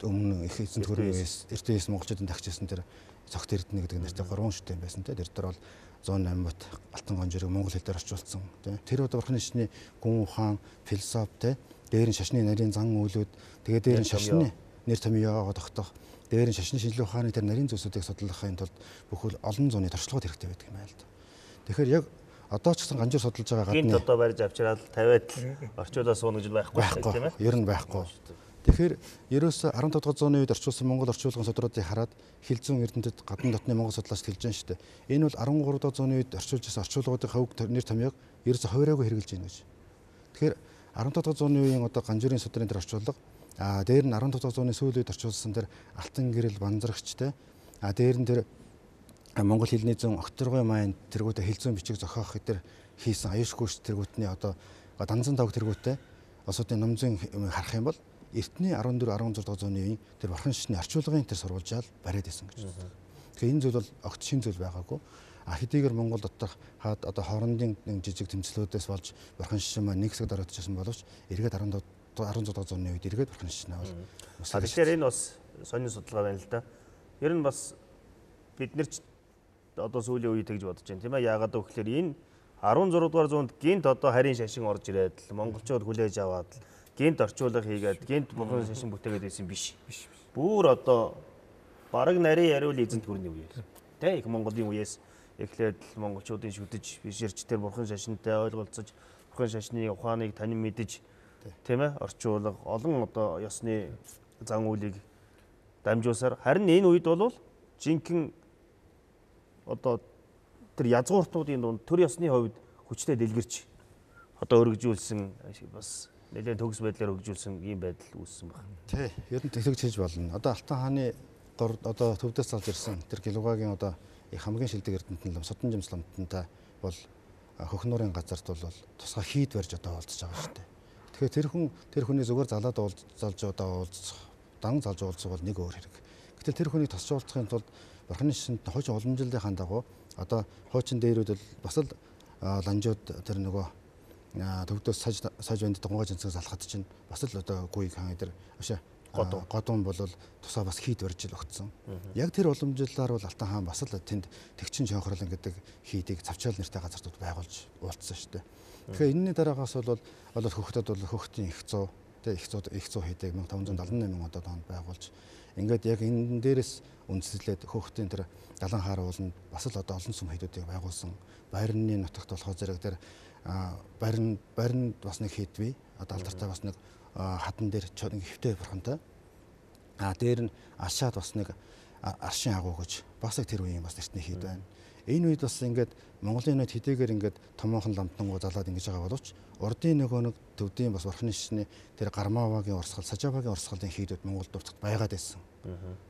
өмнө их эзэн төрөөс эртнээс монголчуудын тагчилсан тэр цогт эрдэнэ гэдэг нэртэй 3 шүтэн байсан тийм. Тэр дээр бол 108 бот алтан гонжирыг монгол хэл дээр орчуулсан тийм. Тэр одоо Орхон шишний гүн ухаан философи тийм. Дээр нь шашны нарийн зан үйлүүд тэгээ дээр нь шашны нэр томьёогоо тогтоох дээр нь шашны шинжилгээ ухааны тэр нарийн зүйлсүүдийг судлахын тулд бүхэл олон зууны туршлагууд хэрэгтэй байдаг юм аа л да. Тэгэхээр яг одоо ч гэсэн ганжуур судалж байгаа гадны гинт одоо барьж авчираад тавиад орчуулаа сууна гэж байхгүй тийм ээ. Ер нь байхгүй. Тэгэхээр ерөөсө 15 дугаар зууны үед орчуулсан монгол орчуулгын судруудыг хараад хил зүүн эрдэмтэд гадна дотны монгол судлаач хэлж байгаа шүү дээ. Энэ бол 13 дугаар зууны үед орчуулж байсан орчуулгуудын хавьг нэр томьёог ерөөсө хувираагүй хэрэгжилж байна гэж. Тэгэхээр 15 дугаар зууны үеийн одоо ганжуурын судрын тэр орчуулга дээр нь 15 дугаар зууны сүүлийн үед орчуулсан тэр алтан гэрэл банзрагчтай дээр нь тэр монгол хэлний зүүн Окторгой маань тэргүүтээ хил зүүн бичиг зохиох хэдэр хийсэн аюушгүйч тэргүүтний одоо данзан тавг тэргүүтээ улсуудын номзын харах юм бол эртний 14 16 дугаар зууны үеийн тэр Орхон шишний орчуулгын тэр сурвалжаал бариад байсан гэж байна. Тэгэхээр энэ зүйл бол огт шин зүйл байгаагүй. Хэдийгээр Монгол доторх одоо хоорондын жижиг тэмцлүүдээс болж Орхон шишин маань нэг хэсэг дараагдчихсан боловч эргээд 16 дугаар зууны үед эргээд Орхон шишнээ бол тэгэхээр энэ бас сонин судалгаа байна л да. Ер нь бас бид нэр одоо сүүлийн үед гэж бодож байна тийм ээ. Яагаад гэвэл энэ 16 дугаар зуунд гинт одоо харийн шашин орж ирээд монголчууд хүлээж аваад гинт орчуулга хийгээд гинт бурхан шашин бүтээгээд байсан биш. Бүр одоо бараг нарийн яриул эзэн төрний үеэс. Тэ их Монголын үеэс эхлээд монголчуудын шүтэж бишэрч тэр бурхан шашинтай ойлголцож бурхан шашны ухааныг танин мэдэж тийм ээ орчуулга олон одоо ёсны зан үйлийг дамжуулсаар харин энэ үед бол жинхэнэ одоо тэр язгууртнуудын дунд төр ёсны хувьд хүчтэй дэлгэрч одоо өргөжүүлсэн бас нэлээд төгс байдлаар өргөжүүлсэн ийм байдал үүссэн байна. Тий, ер нь тэгж хийж болно. Одоо Алтан хааны одоо төвдөөс залж ирсэн тэр Гэлугагийн одоо их хамгийн шилдэг эрдэмтэн лам Судан жимсламтантай бол хөхнөрийн газарт бол тусгай хийд барьж одоо уулзж байгаа шүү дээ. Тэгэхээр тэр хүний зүгээр залаад уулзалж одоо уулзах, дан залж уулзах бол нэг өөр хэрэг. Гэтэл тэр хүний тусч уулзахын тулд Орхон шишинд хуучин уламжлалын дагуу одоо хуучин дээрүүд бол бас л ланжууд тэр нөгөө төвдөөс саж банд гонгой жинцэг залхад чинь бас л одоо гуй хаан дээр ашаа годон бол тусаа бас хийд барьж л өгцөн. Яг тэр уламжлалаар бол Алтан хаан бас л тэнд тэгчин шонхорлон гэдэг хийдийг цавчаал нэртэй газартууд байгуулж уулзсан шүү дээ. Тэгэхээр энэний дараагаас бол хөхтөд бол хөхтийн их 100 тэг их 100 хийдэг 1578 онд байгуулж ингээд яг энэ дээрээс үндэслээд хөхтийн тэр далан хаар ууланд бас л одоо олон сүм хийдүүдийг байгуулсан. Байрны нутагт болохоор зэрэг тэр барин бас нэг хийдвэ одоо алдартай бас нэг хатан дээр нэг хөвтэй бурхантай дээр нь ашаад бас нэг аршин агуу гэж бас тэр үеийн бас эртний хийд байна. Энэ үед бас ингээд Монголын үед хэдийгээр ингээд томоохон ламтангуу залаад ингэж байгаа боловч урдын нөгөө нэг төвдийн бас бурхны шишний тэр Гармавагийн урсгал, Сажавагийн урсгалын хийдүүд Монгол дуртагт байгаад байсан.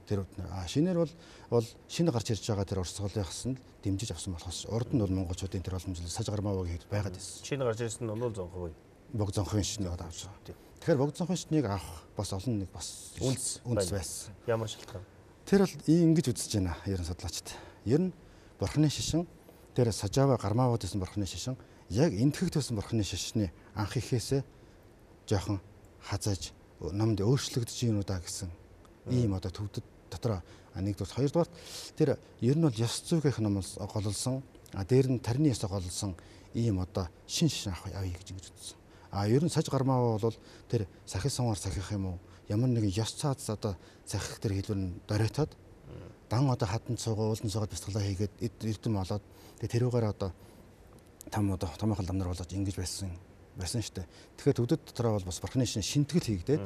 Тэр шинээр бол шинэ гарч ирж байгаа тэр урсгалынхаас нь дэмжиж авсан болохоос урд нь бол монголчуудын тэр боломжтой Саж Гармавагийн хийд байгаад байсан. Шинэ гарч ирсэн нь бол зонхоо. Бог зонхын шишнийг авч байгаа. Тэгэхээр бог зонхын шишнийг авах бас олон нэг бас үндэс байсан. Ямар шалтгаан? Тэр бол ингэж үзэж байна ерөн судлаачид. Ер нь бурхны шишин тэр Сажава Гармавад гэсэн бурхны шишин яг энтгэгт байсан бурхны шишний анх ихээсээ жоохон хазааж номд өөрчлөгдөж юм уу да гэсэн ийм одоо төвдөд дотор нэгдүгээр хоёрдугаар тэр ер нь бол ёс зүйгийнх номоос голлсон дээр нь тарины ёсоо голлсон ийм одоо шин шишин авъя гэж ингэж үзсэн. Ер нь Саж Гармава бол тэр сахил сумаар сахих юм уу ямар нэгэн ёс цаац одоо сахих тэр хэлбэр нь доройтоод дан одоо хатан цугаа уулын цугаад бяцлалаа хийгээд эрдэм болоод тэрүүгээр одоо томоохон ламнар болоод ингэж байсан шүү дээ. Тэгэхээр төвдөд дотроо бол бас бурхны шинтгэл хийгдээд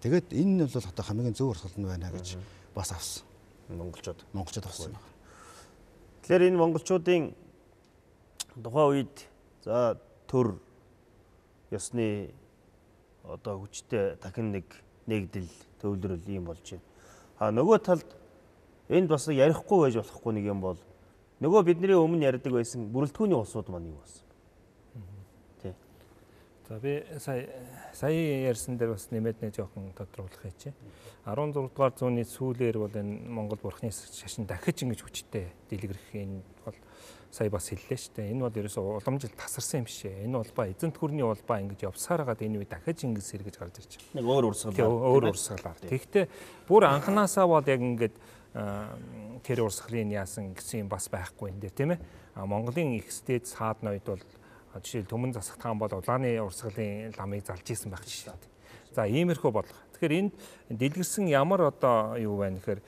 тэгээд энэ нь бол одоо хамгийн зөв урсгал нь байна гэж бас авсан. Монголчууд авсан байна. Тэгэхээр энэ монголчуудын тухайн үед за төр ёсны одоо хүчтэй дахин нэг нэгдэл төвлөрөл ийм болж байна. Нөгөө талд энд бас ярихгүй байж болохгүй нэг юм бол нөгөө бидний өмнө ярьдаг байсан бүрэлдэхүүний улсууд маань юу болсон? Тий. За би сая ярьсан дээр бас нэмээд нэг жоохон тодруулах гэж. 16 дугаар зууны сүүлээр бол энэ Монгол бурхны шашин дахиж ингэж хүчтэй дэлгэрэх энэ бол сая бас хэллээ шүү дээ. Энэ бол ерөөсөө уламжлалт тасарсан юм шээ. Энэ улбаа эзэнт гүрний улбаа ингэж явсаар хагаад энэ үед дахиж ингэж сэргэж гарч ирж байгаа. Нэг өөр урсгалаар. Өөр урсгалаар. Тэгэхдээ бүр анханасаа бол яг ингэж тэр урсгалын яасан гэсэн юм бас байхгүй энэ тийм ээ. Монголын их стэд саад ноёд бол жишээл Төмөн засагт хаан бол улааны урсгалын ламыг залж исэн байх жишээ. За иймэрхүү бодлого. Тэгэхээр энд дэлгэрсэн ямар одоо юу байна гэхээр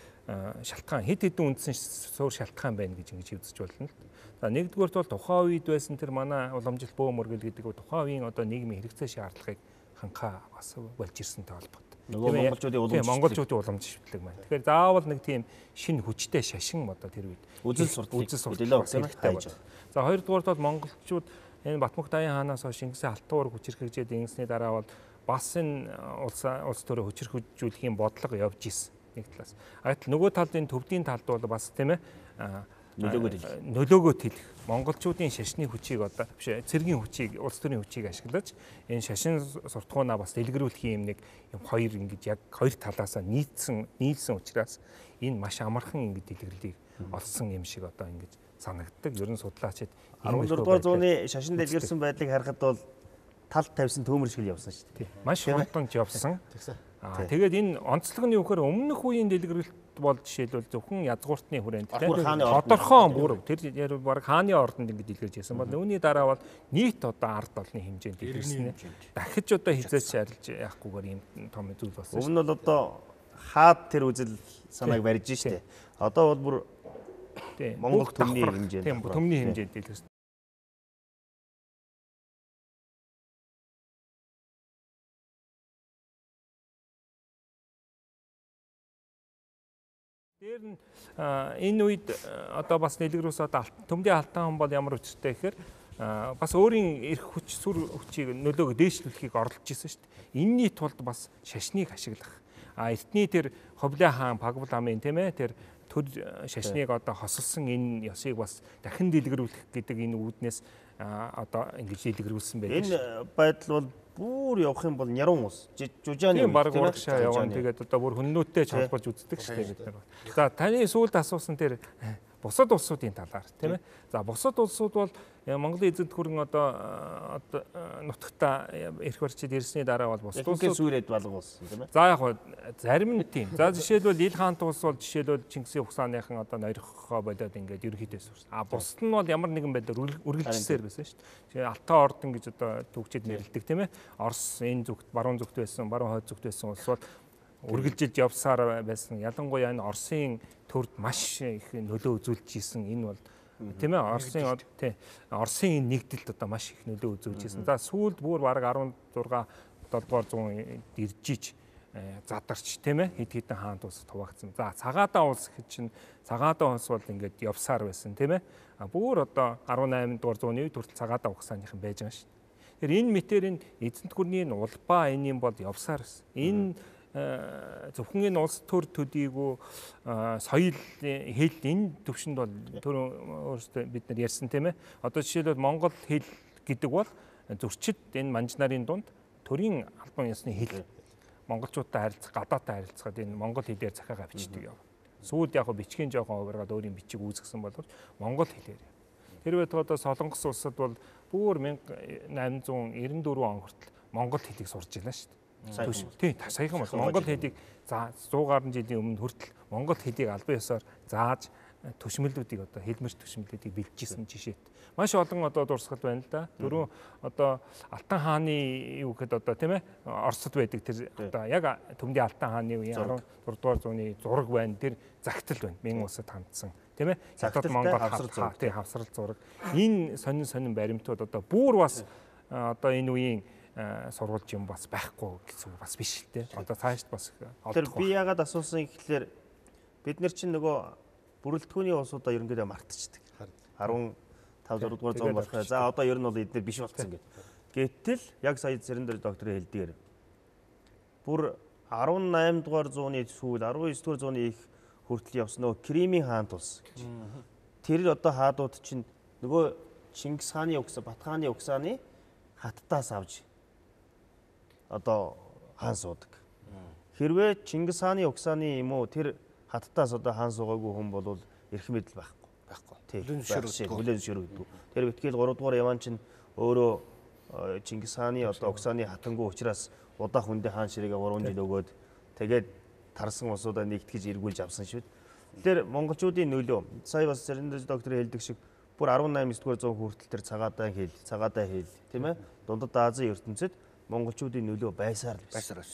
шалтгаан хэд хэдэн үндсэн суур шалтгаан байна гэж ингэж үзэж болно л. За нэгдүгээрт бол тухайн үед байсан тэр манай уламжлалт бөө мөргөл гэдэг тухайн үеийн одоо нийгмийн хэрэгцээ шаардлагыг хангах бас болж ирсэнтэй холбоотой. Нөгөө монголчуудын уламжлалт маань. Тэгэхээр заавал нэг тийм шинэ хүчтэй шашин одоо тэр үед үзэл сурталчилгаа хэрэгтэй байж байгаа. За хоёрдугаарт бол монголчууд энэ Батмөх Даян хаанаас хойш Шингисийн алтан уурыг хүчирхэгжээд ингэсний дараа бол бас энэ улс төрөө хүчирхэгжүүлэхийн бодлого явж исэн нэг талаас. Гэтэл нөгөө талд энэ төвдийн талд бол бас тийм ээ нөлөөгөө хэлэх монголчуудын шашны хүчийг одоо биш цэргийн хүчийг улс төрийн хүчийг ашиглаж энэ шашин суртахуунаа бас дэлгэрүүлэх юм нэг хоёр ингэж яг хоёр талаасаа нийлсэн учраас энэ маш амархан ингэж дэлгэрлийг олсон юм шиг одоо ингэж санагддаг. Ер нь судлаачид 14 дугаар зууны шашин дэлгэрсэн байдлыг харахад бол талд тавьсан төмөр шиг явсан шүү дээ. Маш хурданд явсан. Тэгээд энэ онцлог нь юу гэхээр өмнөх үеийн дэлгэрэлт бол жишээлбэл зөвхөн язгууртны хүрээнд тодорхой бүр тэр баг хааны ордонд ингэ дэлгэрж байсан бол үүний дараа бол нийт одоо ард олны хэмжээнд дэлгэрсэн. Дахиж одоо хязгаарч шаарилж яахгүйгээр ийм том зүйл болсон. Өмнө нь бол одоо хаад тэр үзэл санааг барьж штэ. Одоо бол бүр Монгол төмний хэмжээнд. Тийм төмний хэмжээнд дэлгэрсэн. Дээр нь энэ үед одоо бас дэлгэрүүлсэн одоо төмдийн алтан хан бол ямар хүчтэй гэхээр бас өөрийн эрх хүч сүр хүчийг нөлөөгөө дээшлүүлэхийг оролдож исэн шүү дээ. Энийний тулд бас шашныг ашиглах. Эртний тэр Ховлын хаан Пагвал амын тийм ээ тэр төр шашныг одоо хосолсон энэ ёсыг бас дахин дэлгэрүүлэх гэдэг энэ үүднээс одоо ингэж дэлгэрүүлсэн байдаг. Энэ байдал бол бүр явах юм бол нярун ус жужааны баг урагшаа явна. Тэгээд одоо бүр хөннөөтэй холбож үздэг шүү дээ бид нар. За таны сүүлд асуусан тэр бусад улсуудын талаар тийм ээ. За бусад улсууд бол Монголын эзэнт гүрэн одоо нутагта эрх барьчид ирсний дараа бол бусад улсууд сүйрээд балгуулсан тийм ээ. За яг зарим нь тийм. За жишээлбэл Ил хаант улс бол жишээлбэл Чингисийн ухсааныхан одоо ноёрхоо болоод ингээд ерөнхийдөө suurсан. Бусад нь бол ямар нэгэн байдлаар үргэлжилсээр байсан шүү дээ. Алтан ордон гэж одоо төгчид нэрлэдэг тийм ээ. Орос энэ зүгт баруун зүгт байсан, баруун хойд зүгт байсан улс бол үргэлжилж явсаар байсан. Ялангуяа энэ Оросын төрд маш их нөлөө үзүүлж исэн. Энэ бол тийм ээ Оросын энэ нэгдэлд одоо маш их нөлөө үзүүлж исэн. За сүүлд бүр бараг 16 7 дугаар зуун ирж иж задарч тийм ээ хэд хэдэн хаан улсад хуваагдсан. За цагаатаа улс гэхэд чинь цагаатаа улс бол ингээд явсаар байсан тийм ээ. Бүр одоо 18 дугаар зууны үед хүртэл цагаатаа угсааныхан байж байгаа шүү дээ. Тэгэхээр энэ мэтэр энэ эзэнт гүрний улбаа энэний бол явсаар байсан. Энэ зөвхөн энэ улс төр төдийгүй соёл хэл энэ төвшөнд бол өөрөөсөө бид нар ярьсан тийм ээ. Одоо жишээлбэл монгол хэл гэдэг бол зөрчид энэ манж нарын дунд төрийн албан ёсны хэл. Монголчуудтай харилцах, гадаадтай харилцахад энэ монгол хэлээр захиагаа бичдэг яв. Сүүлд яг бичгийн жоохон хувааргаад өөрийн бичиг үүсгэсэн боловч монгол хэлээр. Хэрвээ одоо Солонгос улсад бол бүр 1894 он хүртэл монгол хэлийг сурж байна шүү дээ. Тийм, саяхан бол монгол хэлийг за 100 гаруй жилийн өмнө хүртэл монгол хэлийг албан ёсоор зааж төшмөлүүдийг одоо хэлмэрч төшмөлүүдийг бэлдчихсэн жишээт. Маш олон одоо дурсгал байна л да. Дөрөв одоо Алтан хааны юу гэхэд одоо тийм ээ Оросд байдаг тэр одоо яг Төмдийн Алтан хааны үеийн 16 дугаар зууны зураг байна. Тэр загтал байна. Мянган улсад хандсан. Тийм ээ. Загтал Монгол хавсрал зураг. Энэ сонин баримтууд одоо бүр бас одоо энэ үеийн сурвалж юм бас байхгүй гэсэн бас биш л те. Одоо цаашд бас тэр би яагаад асуусан гэхэлэр бид нар чинь нөгөө бүрэлдэхүүний улсуудаа ерөнхийдөө мартчихдаг. 15 6 дугаар зуун болох. За одоо ер нь бол эдгээр биш болцсон гэдэг. Гэтэл яг сая Цэрэндэр докторын хэлдгээр бүр 18 дугаар зууны сүүл 19 дугаар зууны их хүртэл явсан нөгөө Кремийн хаант улс гэж. Тэр одоо хаадууд чинь нөгөө Чингис хааны угсаа, Бат хааны угсааны хаттаас авж одоо хаан суудаг. Хэрвээ Чингис хааны угсааны юм уу тэр хаттаас одоо хаан суугаагүй хүн бол эрх мэдэл байхгүй. Хүлээн зөвшөөрөгдөв. Тэр битгийл 3 дугаар яваан чинь өөрөө Чингис хааны одоо угсааны хатангуй учраас удаах хүндээ хаан ширээгээ 3 жил өгөөд тэгээд тарсан улсуудаа нэгтгэж эргүүлж авсан шүү. Тэгэхээр монголчуудын нөлөө сая бас Цэрэндэр докторын хэлдэг шиг бүр 18 дугаар зуун хүртэл тэр цагаатаа хэл тийм ээ дундад Азийн ертөнцид монголчуудын нөлөө байсаар л байсан.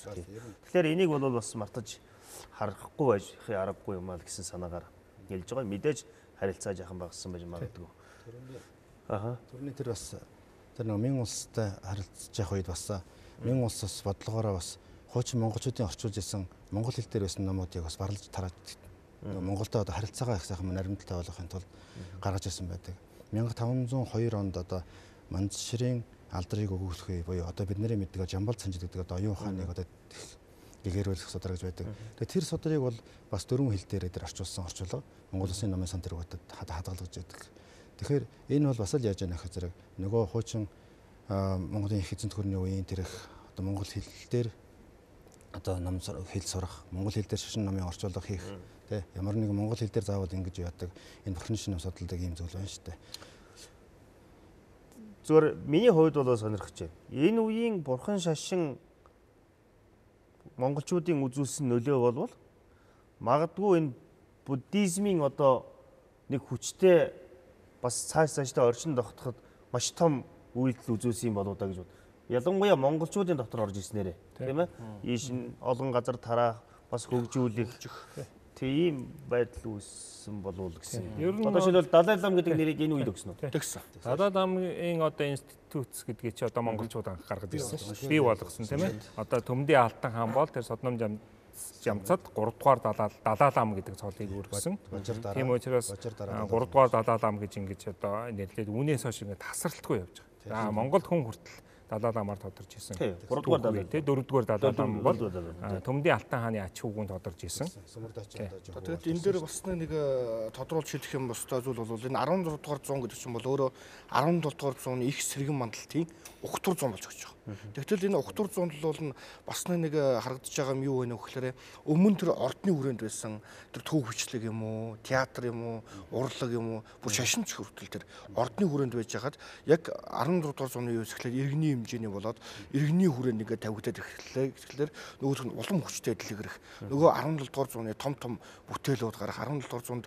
Тэгэхээр энийг бол бас мартаж харахгүй байж аргагүй юм аа гэсэн санаагаар хэлж байгаа. Мэдээж харилцаа жаахан багассан байж магадгүй. Төрний тэр бас тэр нэг мянган улстай харилцаж явах үед бас мянган улс бас бодлогоороо бас хуучин монголчуудын орчуулж ирсэн монгол хэл дээр байсан номуудыг бас барлаж тарааж Монголтой одоо харилцаагаа их сайхан наримталтай болгохын тулд гаргаж ирсэн байдаг. 1502 онд одоо Мандширийн алдрыг өгүүлэх үе буюу одоо бидний мэддэг Жамбал цанжид гэдэг одоо оюун ухааныг одоо гэгэрүүлэх судар гэж байдаг. Тэгээ тэр судрыг бол бас 4 хэл дээр дээр орчуулга Монгол Улсын номын сан тэргүүдэд хадгалж байдаг. Тэгэхээр энэ бол бас л яаж яах зэрэг нөгөө хуучин Монголын их эзэнт гүрний үеийн тэрх одоо монгол хэл дээр одоо ном хэл сурах, монгол хэл дээр шашин номын орчуулга хийх тий ямар нэгэн монгол хэл дээр заавал ингэж яадаг энэ бурхан шашин судалдаг юм зүйл байна шүү дээ. Зүгээр миний хувьд бол сонирхож байна. Энэ үеийн бурхан шашин монголчуудын үзүүлсэн нөлөө бол магадгүй энэ буддизмын одоо нэг хүчтэй бас цаашдаа орчин тогтоход маш том үйлдэл үзүүлсэн юм болоо да гэж бод. Ялангуяа монголчуудын дотор орж ирснээрээ тийм ээ. Ийш олон газар тараах бас хөгжүүлэх тийм байдал үүссэн болов уу гэсэн. Одоо шилбэл Далай лам гэдэг нэрийг энэ үед өгсөн үү? Тэгсэн. Далай ламын одоо институтс гэдгийг чи одоо монголчууд анх гаргаж ирсэн шүү. Бий болгосон тийм ээ. Одоо Төмдийн Алтан хаан бол тэр Содном жамцад 3 дугаар Далай лам гэдэг цолыг үүргэсэн. Тийм учраас 3 дугаар Далай лам гэж ингэж одоо нэрлээд үүнээс хойш ингэ тасралтгүй явж байгаа. За Монгол хүн хүртэл Далай ламаар тодорж исэн. 3 дугаар Далай тий 4 дугаар Далай лам бол Төмдийн Алтан хааны ач хүүгүүнд тодорж исэн. Тэгээд энэ дээр бас нэг тодруулж хэлэх юм бостой зүйл бол энэ 16 дугаар зуун гэдэг чинь бол өөрөө 17 дугаар зууны их сэргэн мандалтын угтур зуун болж өгч байгаа. Тэгвэл энэ угтур зуунд бол бас нэг харагдаж байгаа юм юу вэ гэхээр өмнө тэр ордны хүрээнд байсан тэр төв хүчлэг юм уу, театр юм уу, урлаг юм уу, бүр шашинч хүртэл тэр ордны хүрээнд байж хагаад яг 16 дугаар зууны үеэс эхлээд иргэний хэмжээний болоод иргэний хүрээнд ингээд тавигдаад эхэллээ. Тэгэхээр нөгөөх нь улам хүчтэй дэлгэрэх. Нөгөө 17 дугаар зууны том бүтээлүүд гарах 17 дугаар зуунд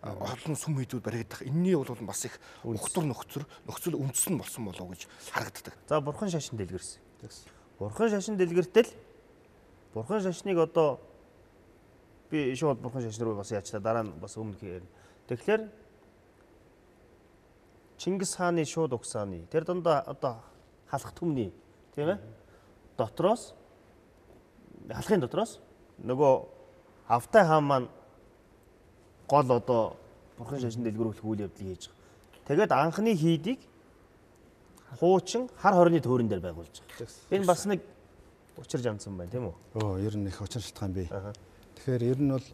олон сүм хийдүүд баригдах. Энэний бол бас их угтур нөхцөл үндэс нь болсон болов гэж харагддаг. За бурхан шашин дэлгэрсэн. Бурхан шашин дэлгэртэл бурхан шашныг одоо би шууд бурхан шашин руу бас яаж та дараа нь бас өмнө хэрнэ. Тэгэхээр Чингис хааны шууд угсааны тэр дундаа одоо халах түмний тийм ээ дотроос халахын дотроос нөгөө Автай хаан маань гол одоо бурхан шашин дэлгэрүүлэх үйл явдлыг хийж байгаа. Тэгээд анхны хийдийг хуучин хар хорны төөрөн дээр байгуулж байгаа. Энэ бас нэг учир жансан байна тийм үү? Ер нь их учир шалтгаан бий. Тэгэхээр ер нь бол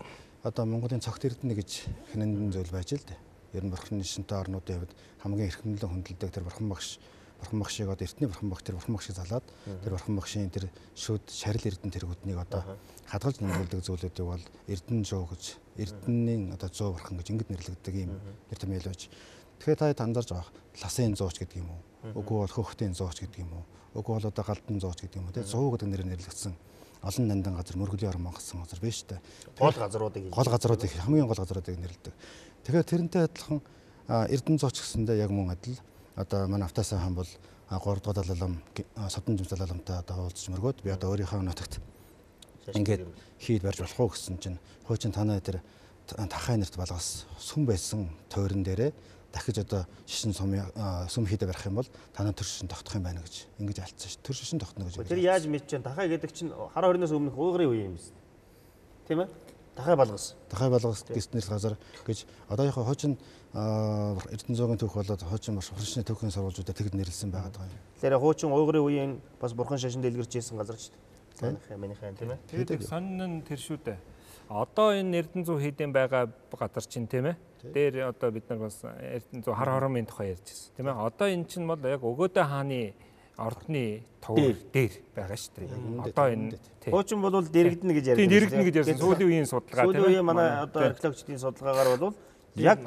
одоо Монголын цогт эрдэнэ гэж хинэн зүйл байж л дээ. Ер нь бурхан шинтэй орнуудын хувьд хамгийн эрхэмлэн хүндэлдэг тэр бурхан багшийг одоо эртний бурхан багш тэр бурхан багшийг залаад тэр бурхан багшийн тэр шүд шарил эрдэнэ тэргүүднийг одоо хадгалж нэмүүлдэг зүйлүүдийг бол эрдэнэ жоо гэж эрдэнийн одоо 100 бурхан гэж ингэж нэрлэгддэг юм нэр томьёол байж. Тэгэхээр та анзаарж байгаа ласын зууч гэдэг юм уу? Үгүй бол хөөхтийн зууч гэдэг юм уу? Үгүй бол одоо галдан зууч гэдэг юм уу? Тэгээ 100 гэдэг нэрээр нэрлэгдсэн олон нандин газар мөргөлийн ормон гэсэн газар биш үү? Гол газруудыг хамгийн гол газруудыг нэрлэдэг. Тэгэхээр тэрнтэй адилхан эрдэнэ зууч гэсэндээ яг мөн адил одоо манай Автай хаан бол 3 дугаар далалам содон жимс далаламтай одоо уулзч мөргөөд би одоо өөрийнхөө нутагт ингээд хийд барьж болох уу гэсэн чинь хуучин танай тэр тахай нэрт балгас сүм байсан тойрон дээрээ дахиж одоо шишин сүм хийдэ барих юм бол танай төр шишин тогтох юм байна гэж ингэж альцсан шүү. Төр шишин тогтно гэж. Тэр яаж мэдчихээн тахай гэдэг чинь хар хорноос өмнөх уйгрын үе юм биз. Тийм ээ? Тахай балгас гэснээр газар гэж одооийнхоо хуучин эрдэнэ зуугийн түүх болоод хуучин бурхан түүхийн сурвалжуудаар тэгэд нэрлсэн байгаа даа. Тэгэхээр хуучин уйгрын үеийн бас бурхан шашин дэлгэрч ирсэн газар ч манайхаа тийм ээ. Тэгээд сонин тэр шүү дээ. Одоо энэ эрдэнэ зүү хийдэн байгаа газар чинь тийм ээ. Дээр одоо бид нар бас эрдэнэ зүү хар хоромын тухай ярьж байсан тийм ээ. Одоо энэ чинь бол яг Өгөөдөө хааны ордны товор дээр байгаа шүү дээ. Одоо энэ хуучин бол дэрэгдэнэ гэж ярьдаг. Тийм дэрэгдэнэ гэж ярьсан. Сүүлийн үеийн судалгаа тийм ээ. Сүүлийн үеийн манай одоо археологчдын судалгаагаар бол яг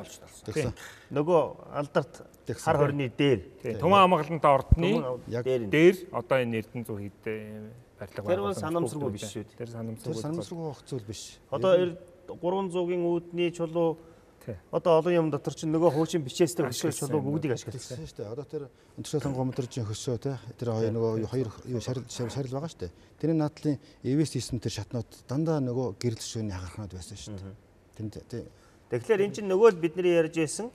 нөгөө алдарт хар хорны дээр Түмэн амгалантай ордны дээр одоо энэ эрдэнэ зүү хийдэ барилга байгаа. Тэр бол санамсаргүй биш шүү дээ. Тэр санамсаргүй хөх зүйл биш. Одоо 300-гийн үүдний чулуу одоо олон юм дотор чинь нөгөө хуучин бичээстэй хөшөө чулуу бүгдийг ашигласан шүү дээ. Одоо тэр өнтершөлтөн гомдржийн хөшөө тэр хоёр шарил байгаа шүү дээ. Тэрний наадлын эвэс хийсэн тэр шатнууд дандаа нөгөө гэрэл хөшөөний хагархнууд байсан шүү дээ. Тэгэхээр эн чинь нөгөө бидний ярьж байсан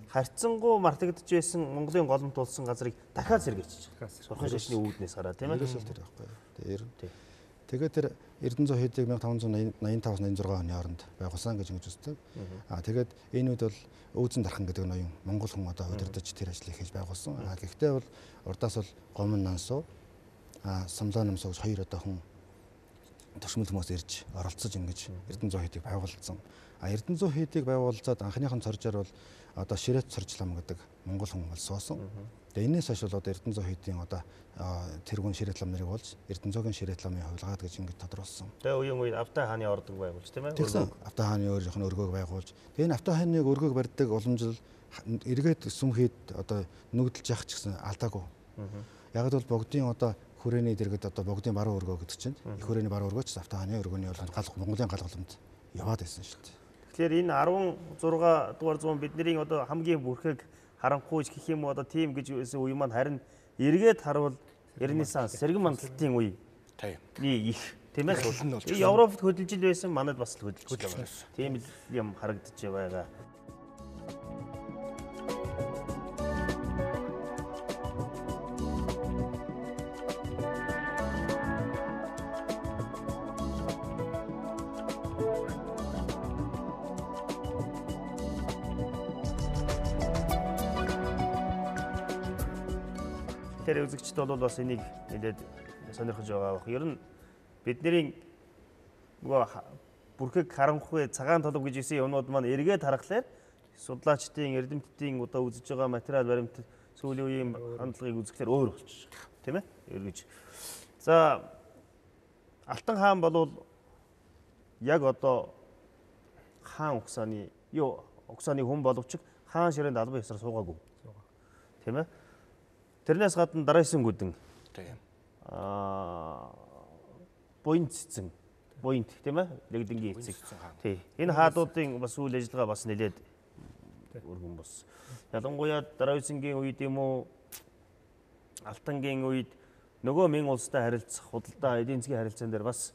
харьцангуй мартагдж байсан Монголын голомт тулсан газрыг дахиад сэргээчих. Бурхан шашны үүднээс хараа тийм ээ. Тэр байхгүй. Тэгээд тэр эрдэнэ зуу хийдийг 1585-86 оны хооронд байгуулсан гэж ингэж үздэг. Тэгээд энэ үед бол Өөзөн дархан гэдэг ноён монгол хүн одоо удирдах тэр ажлыг хийж байгуулсан. Гэхдээ бол урдаас бол Гомон Нансуу Самлаа намсуу гэж хоёр одоо хүн төвшмөл хүмүүс ирж оролцож ингэж эрдэнэ зуу хийдийг байгуулсан. Эрдэнэ зуу хийдийг байгуулцаад анхныхын цоржоор бол одоо Ширээт цоржлам гэдэг монгол хүн бол суусан. Тэгээ энэс хойш бол одоо эрдэнэ зуу хийдийн одоо тэргүүн Ширээт лам нарыг болж эрдэнэ зуугийн Ширээт ламын хувилгаад гэж ингэж тодруулсан. Тэгээ үеийн үед Автай хааны ордог байгуулж тийм ээ. Автай хааны өөрийнх нь өргөөг байгуулж. Тэгээ энэ Автай хааныг өргөөг барьдаг уламжлал эргээд сүм хийд одоо нүгдэлж явах ч гэсэн алдаагүй. Яг л богдын одоо хүрээний дэргэд одоо богдын баруун өргөө гэдэг чинь их хүрээний баруун өргөөч Автай хааны өргөөний бол Монголын галгаламд яваад байсан шүү дээ. Тэгэхээр энэ 16 дугаар зуун бидний одоо хамгийн бүрхэг харанхуйч гэх юм уу одоо тийм гэж байсан үе маань харин эргээд харвал Ренессанс сэргэн мандалтын үе их тийм ээ. Европт хөдөлж байсан манайд бас л хөдөлж байгаа. Тийм л юм харагдаж байгаа. Тэр үзэгчд бол бас энийг нэлээд сонирхож байгаа бох. Ер нь бидний нөгөө бүрхэг харанхуй цагаан толгой гэж хэлсэн юмнууд маань эргээд харахаар судлаачдын эрдэмтдийн одоо үзэж байгаа материал баримт сүүлийн үеийн хандлагыг үзэхээр өөр болчих. Тийм ээ? Эргэж. За Алтан хаан бол яг одоо хаан угсааны хүн боловч хаан ширээнд албан ёсоор суугаагүй. Тийм ээ? Тэрнээс гадна дараагийн гүдэн. Буйнт цэцэн. Буйнт тийм ээ? Лэгдэнгийн эцэг. Тий. Энэ хаадуудын бас үйл ажиллагаа бас нэлээд өргөн бос. Ялангуяа дараагийн үед юм уу Алтангийн үед нөгөө мэн улстай харилцах худалдаа эдийн засгийн харилцаан дээр бас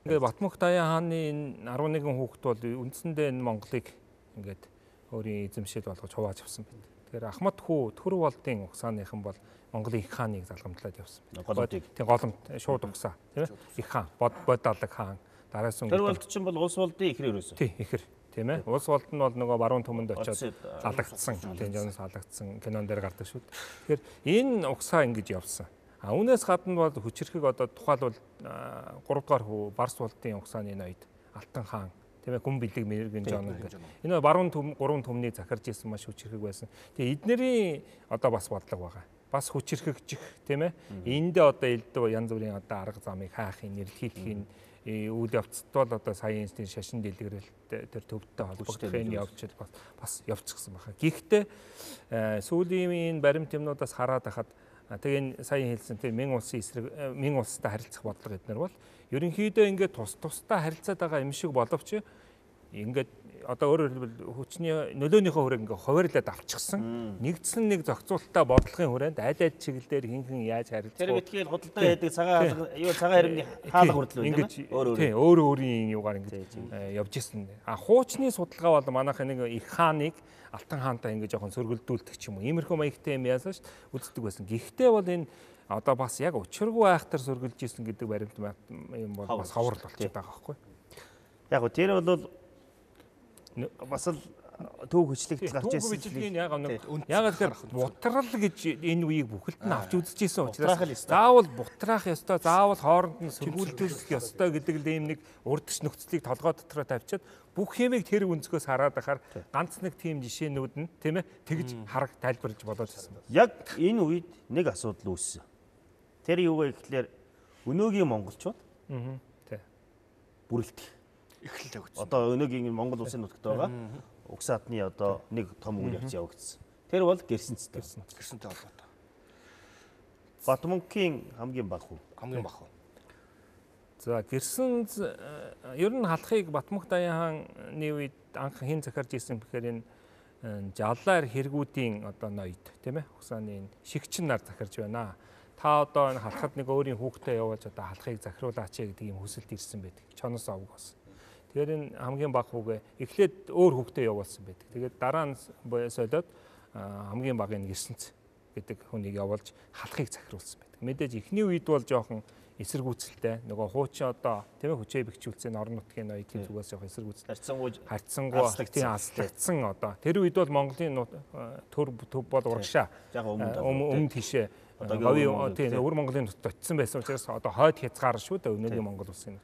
ингээд Батмөх Даян хааны энэ 11 хүүхэд бол үндсэндээ энэ Монголыг ингээд өөрийн эзэмшил болгож хувааж авсан байна. Тэгэхээр Ахмад хүү Төр болдын угсааныхан бол Монголын их хааныг залгамжлаад явсан. Голомтыг. Тийм голомт шууд угсаа тийм ээ. Их хаан, бод алаг хаан. Дараас нь Тэр болд чинь бол улс болдын ихрээр байсан. тий ихэр тийм ээ. Улс болд нь бол нөгөө баруун түмэнд очиод алагдсан. Тийм жоноос алагдсан кинон дээр гардаг шүү дээ. Тэгэхээр энэ угсаа ингэж явсан. А үүнээс гадна бол хүчирхэг одоо тухайлбал 3 дугаар хүү Барс болдын угсааны ноёд Алтан хаан тийм ээ гүн бэлэг мэрэгэн жон ингээд энэ баруун түм 3 түмний захарж исэн маш хүчирхэг байсан. Тэгээ эднэрийн одоо бас бодлого байгаа. Бас хүчирхэгжих тийм ээ. Эндээ одоо элдв янз бүрийн одоо арга замыг хаахын нэрлэхийн үйл явцд бол одоо саяын шашин дэлгэрэлт тэр төвдтэй холбогдохын явж бас явцсан байна. Гэхдээ сүүлийн баримт юмнуудаас хараад хахад тэгээ саяын хэлсэн тэр Мин улсын эсрэг Мин улстай харилцах бодлого эднэр бол ерөнхийдөө ингээд тусдаа харилцаад байгаа юм шиг боловч ингээд одоо өөрөөр хэлбэл хүчний нөлөөнийхөө хүрээг ингээд хуваарлаад авчихсан. Нэгдсэн нэг зохицуулалтаа бодлогын хүрээнд аль аль чиглэлээр хинхэн яаж харилцах. Тэр битгээл худалдаа яадаг цагаан харимны хаалга хүртэл байна тийм ээ. Өөр өөрийн юугаар ингэж явж исэн. Хуучны судалгаа бол манайх нэг их хааныг Алтан хаантай ингэ жоохон сөргөлдүүлдэг ч юм уу. Иймэрхүү маягтай юм яасан ш үздэг байсан. Гэхдээ бол энэ одоо бас яг учиргүй айхтар сөргөлж исэн гэдэг баримт юм бол бас ховор болчиход байгаа байхгүй. Яг гоо тэр бол бас л төв хүчлэгдэл гарч ирсэн. Төв хүчлэгийн яг тэгэхээр бутрал гэж энэ үеийг бүхэлд нь авч үзчихсэн учраас заавал бутрах ёстой, заавал хооронд нь сөргүүлдүүлэх ёстой гэдэг л ийм нэг урдч нөхцөлийг толгой дотроо тавьчаад бүх юмыг тэр өнцгөөс хараад ахаар ганц нэг тийм жишээнүүд нь тийм ээ тэгж хараг тайлбарлаж болоод байсан. Яг энэ үед нэг асуудал үүссэн. Тэр юу вэ гэхлээр өнөөгийн монголчууд тий бүрэлдэх эхлэл явагдсан. Одоо өнөөгийн Монгол улсын нутагт байгаа угсаатны одоо нэг том үйл явц явагдсан. Тэр бол гэрсэнцтэй. Гэрсэнтэй холбоотой. Батмунхийн хамгийн бага хүү. Хамгийн бага хүү. За гэрсэнц ер нь халахыг Батмунх Даян хааны үед анх хэн захарж исэн бэхээр энэ жалаар хэрэгүүдийн одоо ноёд тийм ээ угсааны шигчин нар захарж байна. Та одоо энэ халахад нэг өөрийн хүүхдээ явуулж одоо халахыг захируулаач гэдэг юм хүсэлт ирсэн байдаг. Чоноос овг болсон. Тэгэхээр энэ хамгийн бага хүүгээ эхлээд өөр хүүхдээ явуулсан байдаг. Тэгээд дараа нь солиод хамгийн багын гэрсэнц гэдэг хүнийг явуулж халахыг захируулсан байдаг. Мэдээж эхний үед бол жоохон эсэргүүцэлтэй нөгөө хуучин одоо тийм ээ хүчээ бэхжүүлсэн орон нутгийн ноёдын зүгээс явах эсэргүүцэл харьцангуй одоо тэр үед бол Монголын төр бол урагшаа өмнө тийшээ говийн тийм өвөр Монголын нутагт очсон байсан учраас одоо хойд хязгаар шүү дээ өнөөгийн Монгол улсын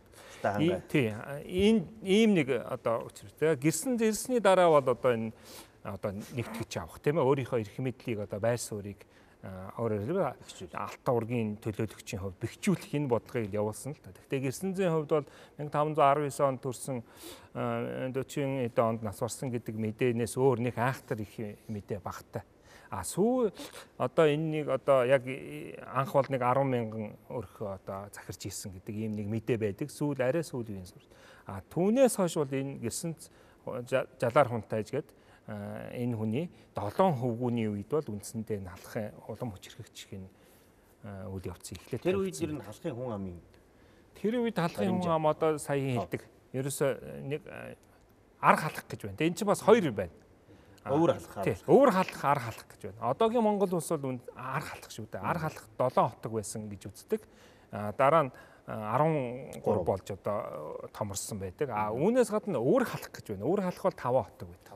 тийм ийм нэг одоо учиртай гэрсэн зэрсний дараа бол одоо энэ одоо нэгтгэж авах тийм ээ өөрийнхөө эрх мэдлийг одоо байр суурийг өөрөөр хэлбэл алта ургийн төлөөлөгчийн хувьд бэхжүүлэх энэ бодлогыг явуулсан л та. Гэхдээ гэрсэнцийн хувьд бол 1519 онд төрсэн 40 эд онд нас барсан гэдэг мэдээнээс өөр нэг айхтар их мэдээ багтай. Сүү одоо энэ нэг одоо яг анх бол нэг 10,000 өрхөө одоо захирч ийсэн гэдэг ийм нэг мэдээ байдаг. Сүүл арай сүүлийн сүрс. Түүнээс хойш бол энэ гэрсэнц жалаар хунтайж гээд энэ хүний 7 хөвгүүний үед бол үндсэндээ халахын улам хүчрхэгдэх энэ үйл явц эхлэв. Тэр үед ер нь халахын хүн амын тэр үед халахын хүн ам одоо саяхан хэлдэг. Ерөөсөө нэг арга халах гэж байна. Энэ чинь бас хоёр байна. Өвөр халах. Тийм. Өвөр халах, арга халах гэж байна. Одоогийн Монгол улс бол арга халах шүү дээ. Арга халах 7 хотог байсан гэж үздэг. Дараа нь 13 болж одоо томорсон байдаг. Үүнээс гадна өвөр халах гэж байна. Өвөр халах бол 5 хотог байдаг.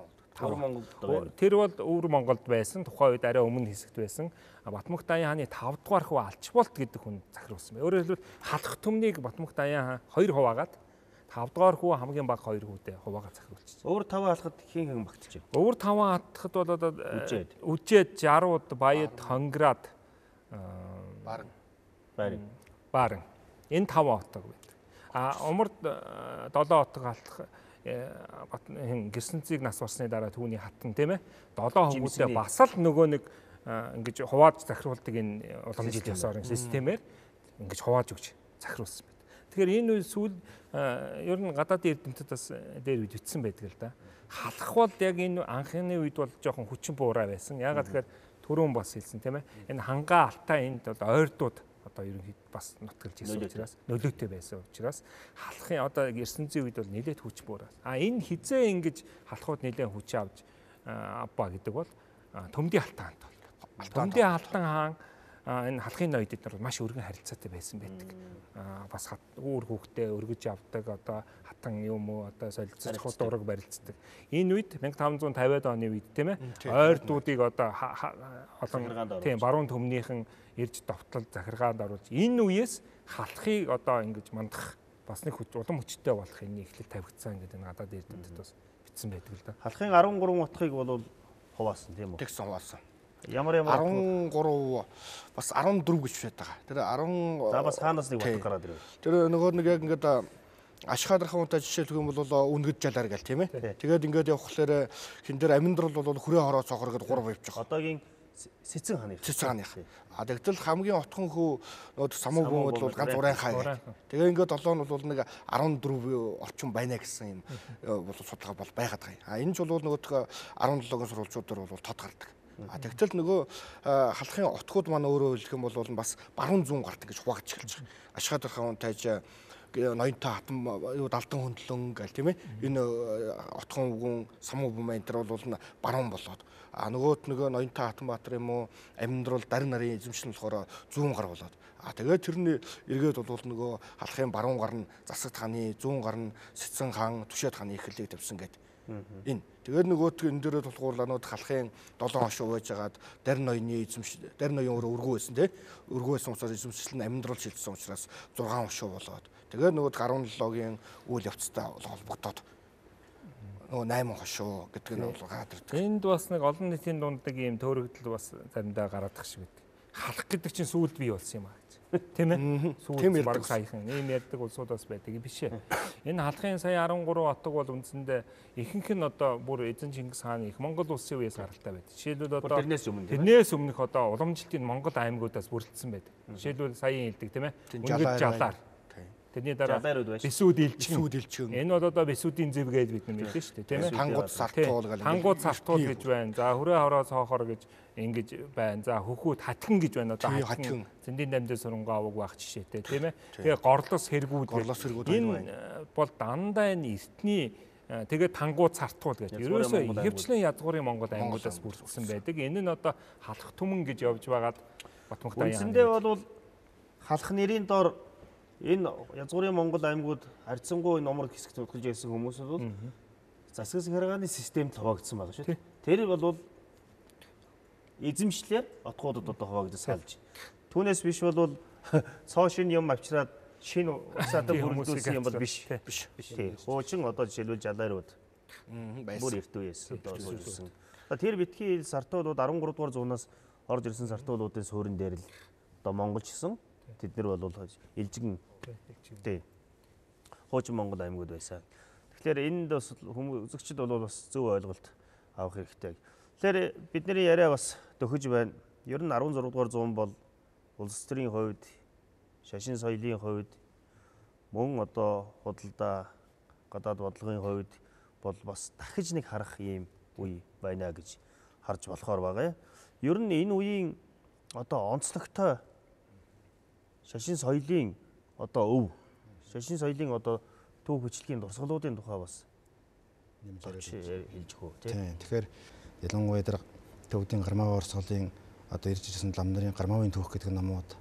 Тэр бол өвөр Монголд байсан. Тухайн үед арай өмнө хэсэгт байсан. Батмунх Даян хааны 5 дугаар хүү Алчболт гэдэг хүн захируулсан байна. Өөрөөр хэлбэл халах түмнийг Батмунх Даян хаан 2 хуваагаад 5 дугаар хүү хамгийн бага 2 хүүтэй хуваагаад захируулчихсан. Өвөр 5 халахад хэн багтж байна? Өвөр 5 хатахад бол одоо Үжээд, Жарууд, Баяд, Хонград Барин энэ 5 хотог байдаг. Умард 7 хотог халах гэрсэнцийг нас барсны дараа түүний хатан тийм ээ 7 хүмүүстээ бас л нөгөө нэг ингэж хувааж захируулдаг энэ уламжлалт ёсоор системээр ингэж хувааж өгч захируулсан байдаг. Тэгэхээр энэ үйл сүүл ер нь гадаадын эрдэмтэд бас дээр үед үтсэн байдаг л да. Халах бол яг энэ анхны үед бол жоохон хүчин буураа байсан. Ягаад тэгэхээр түрүүн бас хэлсэн тийм ээ. Энэ хангаа алтай энд одоо ойрдууд одоо ерөнхийд бас нутгалж ирсэн учраас нөлөөтэй байсан учраас халахын одоо гэрсэнцийн үед бол нэлээд хүч буураа. Энэ хизээ ингэж халахууд нэлээд хүч авч авбаа гэдэг бол Төмдийн Алтан хаан. Төмдийн Алтан хаан энэ халахын ноёд эднэр маш өргөн харилцаатай байсан байдаг. Бас үүр хүүхдээ өргөж авдаг, одоо хатан юм уу, одоо солилцох дураг барилцдаг. Энэ үед 1550-аад оны үед тийм ээ ойрдуудыг одоо олон тийм баруун төмнийхэн ирж довтлол захиргаанд оруулж энэ үеэс халахыг одоо ингэж мандах бас нэг улам хүчтэй болох энэ эхлэл тавигдсан гэдэг энэ гадаад эрдэмтэд бас бичсэн байдаг л да. Халахын 13 утгыг бол хуваасан тийм үү? Тэгсэн хуваасан. Ямар 13 бас 14 гэж байна. Тэр 10 за бас хаанаас нэг утга гараад ирв. Тэр нөгөө нэг яг ингээд ашхаадрахын унтаа жишээлх юм бол үнгэж жалаар гэл тийм ээ. Тэгээд ингээд явхлаэр хин дээр аминдрал бол хүрээ хороо цохор гэдэг 3 явж байгаа. Одоогийн Сэцэн хааны. Сэцэн хааны. Тэгтэл хамгийн отхон хүү нөгөө самуу бөм бол ганц урайн хаа. Тэгээ ингээд 7 нь бол нэг 14 орчим байна гэсэн юм бол судалгаа бол байгаад байгаа. Энэ ч бол нөгөө 17-гийн сурвалжуудаар бол тод гардаг. Тэгтэл нөгөө халахын отгууд маань өөрөө хэлэх юм бол бас баруун зүүн гарт гэж хуваагдж эхэлж байгаа. Ашхаадрахын унтайж ноёнтой хатан далдан хөндлөн гэл тийм ээ. Энэ отхон үгэн самуу бөм энэ төр бол баруун болоод нөгөөт нөгөө ноёнтой хатан баатар юм уу аминдрал дарин нарын эзэмшил болохоор зүүн гар болоод тэгээд тэрний эргээд бол нөгөө халахын баруун гар нь Засагт хааны, зүүн гар нь Сэцэн хаан, Түшээд хааны эхлэлийг тавьсан гэдэг. Энэ тэгээд нөгөөт энэ дээрээ тулгуурланууд халахын 7 хошуу байж хагаад дарин ноёны эзэмшил дарин ноён өөрөө өргөө байсан тийм өргөө байсан учраас эзэмшил нь аминдрал шилжсэн учраас 6 хошуу болоод тэгээд нөгөө 17-гийн үйл явцтай холбогдоод нөгөө 8 хошуу гэдэг нь бол гараад ирдэг. Энд бас нэг олон нийтийн дунд нэг ийм төөрөгдөл бас заримдаа гараадах шиг байдаг. Халах гэдэг чинь сүүлд бий болсон юм аа гэж. Тийм ээ? Сүүлд баг саяхан ийм ярьдаг улсууд бас байдаг биш ээ. Энэ халахын сая 13 отог бол үндсэндээ ихэнх нь одоо бүр эзэн Чингис хааны их Монгол улсын үеэс гаралтай байдаг. Жишээлбэл одоо тэрнээс өмнөх одоо уламжлалтын Монгол аймагуудаас бүрдсэн байдаг. Жишээлбэл саяын хэлдэг тийм ээ? Үнгэж жалаар. Тэрний дараа Бисүүд элчин. Энэ бол одоо Бисүүдийн зэв гэж бид нар мэдэн шүү дээ, тийм ээ? Тангууд салтуул гэж. Тангууд салтуул гэж байна. За хүрээ хороо цоохор гэж ингэж байна. За хөхүүд хатган гэж байна. Одоо хатган. Зэндийн дамдын сурангаа аваг байх жишээтэй, тийм ээ? Тэгээ горлос хэрэгүүд. Энэ бол дандаа энэ эртний тэгээд тангууд сартуул гэж. Ерөөсөө ихэвчлэн ядгуурын Монгол аймагуудаас бүрдсэн байдаг. Энэ нь одоо халах түмэн гэж явж байгаад Батмагтаа яа. Үндсэндээ бол халах нэрийн дор энэ язгуурын Монгол аймагуд харьцангуй номер хэсэгт тулж байсан хүмүүс бол засгийн захиргааны системд хуваагдсан байгаа шүү дээ. Тэр бол эзэмшлэр отгуудад одоо хуваагдаж салж. Түүнээс биш бол цоо шин юм авчираад шин усаатаа бүрдүүлсэн юм бол биш. Тийм. Хуучин одоо жишээлбэл жалаарууд бүр эрт үеэс одоо суулжсэн. Тэр битгий сартуулууд 13 дугаар зуунаас орж ирсэн сартуулуудын суурин дээр л одоо монголчсон. Тэд нар бол элжигэн тий. Хуучин Монгол аймагуд байсан. Тэгэхээр энд бас хүмүүс үзэгчд бол бас зөв ойлголт авах хэрэгтэй. Тэгэхээр бидний яриа бас төхөж байна. Ер нь 16 дугаар зуун бол улс төрийн хувьд, шашин соёлын хувьд, мөн одоо худалдаа гадаад бодлогын хувьд бол бас дахиж нэг харах ийм үе байна гэж харж болохоор байгаа. Ер нь энэ үеийн одоо онцлогтой шашин соёлын одоо өв, шашин соёлын одоо төв хүчлэгийн дурсгалуудын тухай бас хэлж өгөө тийм. Тэгэхээр ялангуяа тэр төвдийн гармаа урсгалын одоо ирж ирсэн лам нарын гармаавын түүх гэдэг номууд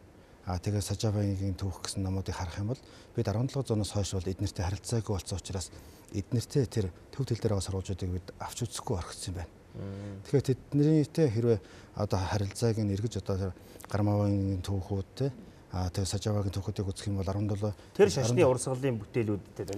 тэгээ Сажавагийн түүх гэсэн номуудыг харах юм бол бид 17 зуунаас хойш бол эднэртэй харилцаагүй болсон учраас эднэртэй тэр төв төл дээр байгаа сурвалжуудыг бид авч үзэхгүй орхисон юм байна. Тэгэхээр тэднэртэй хэрвээ одоо харилцааг нь эргэж одоо гармаавын түүхүүд тэгээ Сажавагийн түүхүүдийг үзэх юм бол 17 тэр шашны урсгалын бүтээлүүдтэй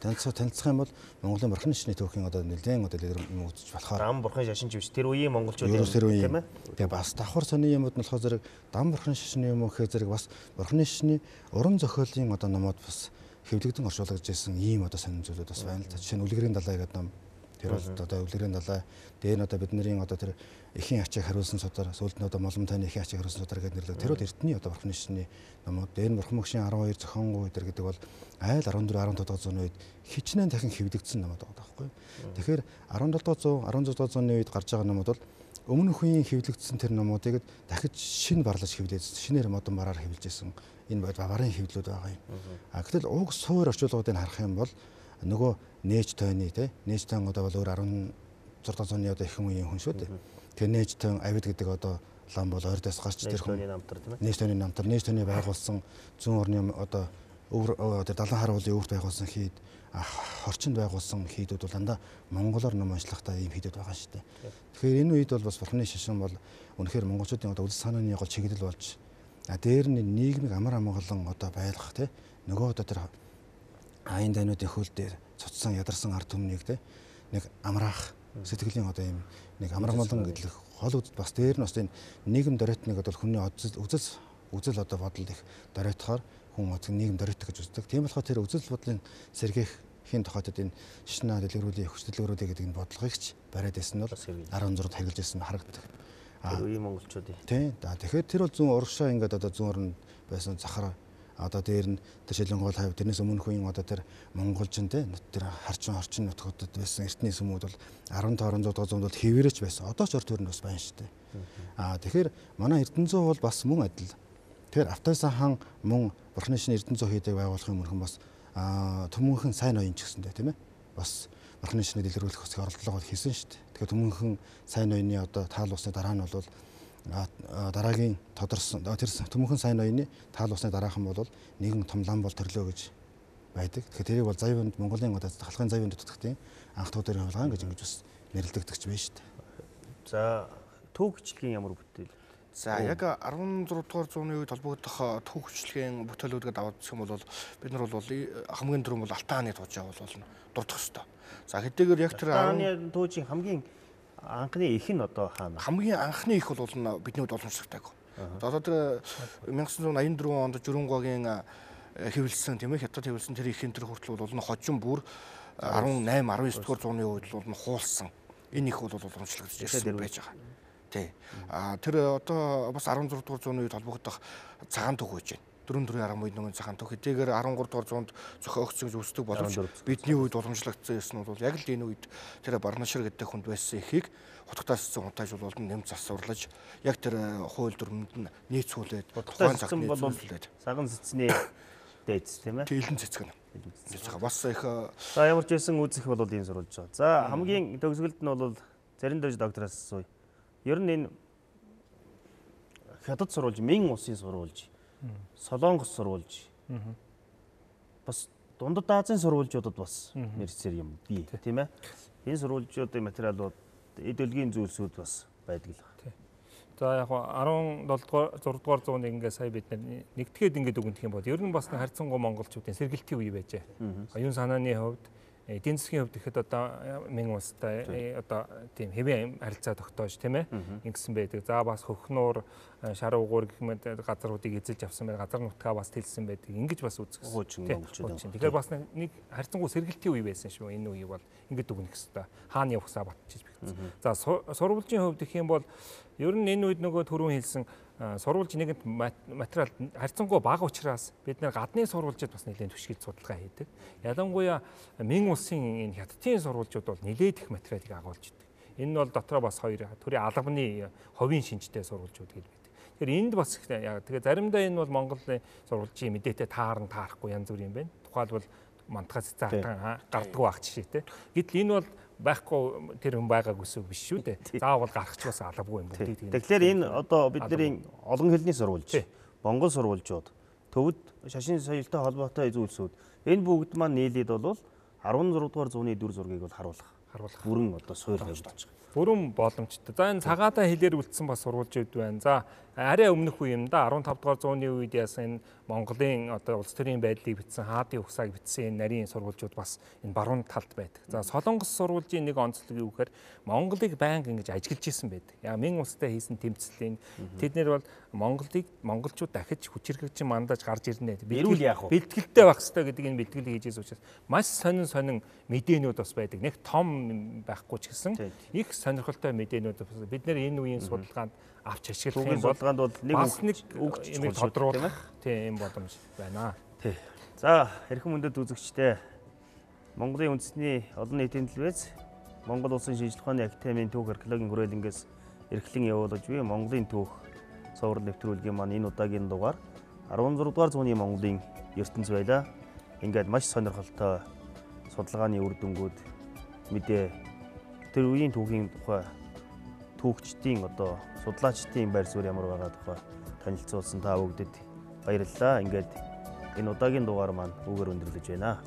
танилцах юм бол Монголын бурхны шашны түүхийн одоо нэлээд одоо юм үзэж болохоор дам бурхны шашин ч биш тэр үеийн монголчууд тийм ээ. Тэгээ бас давхар сони юмуд нь болохоор зэрэг дам бурхны шашны юм уу гэхээр зэрэг бас бурхны шашны уран зохиолын одоо номууд бас хэвлэгдэн орчуулагдж байсан ийм одоо сонин зүйлүүд бас байна л та. Жишээ нь Үлгэрийн далай гэдэг ном. Тэр бол одоо Үлгэрийн далай дээр нь одоо бидний одоо тэр эхийн ачааг хариулсан судар сүүлд нь одоо молом тайны эхийн ачааг хариулсан судар гэдэг нэрлэг. Тэр бол эртний одоо бурхны шашны номууд. Дээр нь бурхан мөкшийн 12 зохингуй өдр гэдэг бол айл 14 17 дахь зууны үед хичнээн дахин хэвлэгдсэн номууд байгаа байхгүй. Тэгэхээр 17 16 дахь зууны үед гарч байгаа номууд бол өмнөх үеийн хэвлэгдсэн тэр номуудыг дахиж шинэ барлаж хэвлээд шинээр модон бараар хэвлэж ирсэн энэ барын хэвлэлүүд байгаа юм. Гэтэл уг суур орчуулгуудыг харах юм бол нөгөө нээж тойны нээж тойн одоо бол өөр 16 зууны одоо ихэнх үеийн хүн шүү дээ. Тэгээ нээжтэн авид гэдэг одоо лам бол ойрдоос гарч тэр хүн нээж тооны намтар нээж тооны байгуулсан зүүн орны одоо тэр далайн хар уулын өвөрт байгуулсан хийд хорчинд байгуулсан хийдүүд бол дандаа монголоор ном уншлахтаа ийм хийдүүд байгаа шүү дээ. Тэгэхээр энэ үед бол бас бурхны шашин бол үнэхээр монголчуудын одоо үл санааны гол чиглэл болж дээр нь нийгмийг амар амгалан одоо байлгах тий нөгөө одоо тэр аян дайнуудын хөл дээр цуцсан ядарсан ард түмнийг тий нэг амраах сэтгэлийн одоо ийм нэг амрагмалан гэдлэх гол үд бас дээр нь бас энэ нийгэм дөрөйтныг одоо хүний үзэл одоо бодол их дөрөйтохоор хүн нийгэм дөрөйтөх гэж үздэг. Тийм болохоор тэр үзэл бодлын сэргээх хийн тохиолдолд энэ шишнаа дэлгэрүүлэх хүч дэлгэрүүлэх гэдэг энэ бодлогыг ч бариад байсан нь бол 16-д харгалж ирсэн харагддаг. Үеийн монголчуудын. Тийм. Тэгэхээр тэр бол зүүн урагшаа ингээд одоо зүүн орн байсан захар одоо дээр нь тэр шилэнгол хавь тэрнээс өмнөх үеийн одоо тэр монголчин тий тэр харчин орчин нутгуудад байсан эртний сүмүүд бол 15-16 дугаар зуунд бол хэвээрэж байсан. Одоо ч ор төрөнд бас байна шүү дээ. Тэгэхээр манай Эрдэнэзүү бол бас мөн адил. Тэгэхээр Автайсан хаан мөн бурхны шинэ Эрдэнэзүү хийдэг байгуулахын өмнөхөн бас төмөнхөн сайн ноён ч гэсэндээ тийм ээ. Бас бурхны шинэ дэлгэрүүлэх хэсэг оролдлого хийсэн шүү дээ. Тэгэхээр төмөнхөн сайн ноёны одоо таал усны дараа нь бол дараагийн тодорсон тэр төмөнхөн сайн ноёны таал усны дараахан бол нэгэн том лам бол төрлөө гэж байдаг. Тэгэхээр тэрийг бол Завинд Монголын одоо халахын Завинд дутагдтын анх туудын хавлгаан гэж ингэж бас нэрлэгдэгч байна шүү дээ. За түүх бичлэгийн ямар бүтээл? За яг 16 дугаар зууны үед холбогдох түүх бичлэгийн бүтээлүүдгээд аваад үзэх юм бол бид нар бол хамгийн түрүүн бол Алтан хааны туужаа бол дурдах ёстой. За хэдийгээр яг тэр хааны туужийн хамгийн анхны их нь одоо хаана? Хамгийн анхны их бол бидний хувьд уламжлалтайг. Одоо тэр 1984 онд Жөрөнгогийн хэвлэлсэн тийм ээ хятад хэвлэлсэн тэр ихийн тэр хүртэл бол хожим бүр 18 19 дугаар зууны үед бол хуулсан. Энэ их бол уламжлагдж ирсэн байж байгаа. Тий. Тэр одоо бас 16 дугаар зууны үед холбогдох цагаан түүх байж байна. 4 арга мөн цагаан түүх. Хэдийгээр 13 дугаар зуунд зохиогчдын үүсдэг боловч бидний үед уламжлагдсан юм бол яг л энэ үед тэр Барнашир гэдэг хүнд байсан ихийг хутгатаасцсан унтааж бол нэмж засварлаж яг тэр хууль дүрмэнд нь нийцүүлээд тухайн цагт нийцүүлээд саган цэцний дээдс тийм ээ. Илэн цэцэг нь. Бас их за ямар ч байсан үзэх бол ийм сурвалж байгаа. За хамгийн төгсгөлд нь бол зарим дэж доктораас асууя. Ер нь энэ хятад сурвалж, Мин улсын сурвалж, Солонгос сурвалж. Бас дундад Азийн сурвалжуудад бас мэрцээр юм бий, тийм ээ. Энэ сурвалжуудын материалууд эд өлгийн зүйлсүүд бас байдаг л байна. За яг 17 дугаар 6 дугаар зууны ингээ сая бид нэгтгэхэд ингээд өгөх юм бол ер нь бас харьцангуй монголчуудын сэргэлтийн үе байжээ. Оюун санааны хувьд эдийн засгийн хувьд ихэд одоо Мин улстай одоо тийм хэвийн харилцаа тогтоож тийм ээ ингэсэн байдаг. За бас хөхнуур шар угуур гэх мэт газруудыг эзэлж авсан байдаг. Газар нутгаа бас тэлсэн байдаг. Ингэж бас үзсэн. Тэгэхээр бас нэг харьцангуй сэргэлтийн үе байсан шүү. Энэ үе бол ингэж дүгнэх хэвээр хааны явахсаа батчих бигцсэн. За сурвалжийн хувьд гэх юм бол ер нь энэ үед нөгөө түрүүн хэлсэн сурвалж нэгэнт материал харьцангуй бага учраас бид нэр гадны сурвалжид бас нэлээд түшигт судалгаа хийдэг. Ялангуяа Мин улсын энэ хятадын сурвалжууд бол нэлээд их материалыг агуулж идэг. Энэ нь бол дотроо бас хоёр төрлийн албаны ховийн шинжтэй сурвалжууд гэж байдаг. Тэгэхээр энд бас яг тэгээ заримдаа энэ бол Монголын сурвалжийн мэдээтэй таарахгүй янз бүр юм байна. Тухайлбал мантгаас заатан гардггүй байх жишээтэй. Гэтэл энэ бол байхгүй тэр хүн байгааг өсөв биш шүү дээ. Заавал гарах ч бас алавгүй юм бүгд. Тэгэхээр энэ одоо бидний олон хэлний сурвалж, Монгол сурвалжууд, төвд шашин соёлтой холбоотой зүйлсүүд энэ бүгд маань нийлээд бол 16 дугаар зууны дүр зургийг бол харуулах бүрэн одоо суурь байж болж байгаа. Бүрэн боломжтой. За энэ цагаатаа хэлээр үлдсэн бас сурвалжууд байна. За арай өмнөх үе юм да 15 дугаар зууны үед яасан энэ Монголын одоо улс төрийн байдлыг бичсэн хаадын ухсааг бичсэн энэ нарийн сурвалжууд бас энэ баруун талд байдаг. За Солонгос сурвалжийн нэг онцлог юу гэхээр Монголыг байнга ингэж ажиглаж исэн байдаг. Яг Мин улстай хийсэн тэмцлийн тэд нэр бол монголчууд дахиж хүчирхэгжин мандаж гарч ирнэ. Бэлтгэлтэй байх хэрэгтэй гэдэг энэ бэлтгэл хийж ирсэн учраас маш сонин мэдээнүүд бас байдаг. Нэг том байхгүй ч гэсэн их сонирхолтой мэдээнүүд бид нэр энэ үеийн судалгаанд авч ашиглах юм судалгаанд бол нэг үг тодруулах тийм боломж байна. Тий. За хэрхэн мөндөд үзэгчтэй Монголын үндэсний олон нийтийн телевиз Монгол Улсын шинжлэх ухааны академийн түүх археологийн хүрээлэнгээс эрхлэн явуулж буй Монголын түүх цовруул нэвтрүүлгийн маань энэ удаагийн дугаар 16 дугаар зууны Монголын ертөнц байлаа. Ингээд маш сонирхолтой судалгааны үр дүнгууд мэдээ тэр үеийн түүхийн тухай түүхчдийн одоо судлаачдын байр суурь ямар байгаа тухай танилцуулсан та бүгдэд баярлалаа. Ингээд энэ удаагийн дугаар маань үгээр өндөрлөж байна.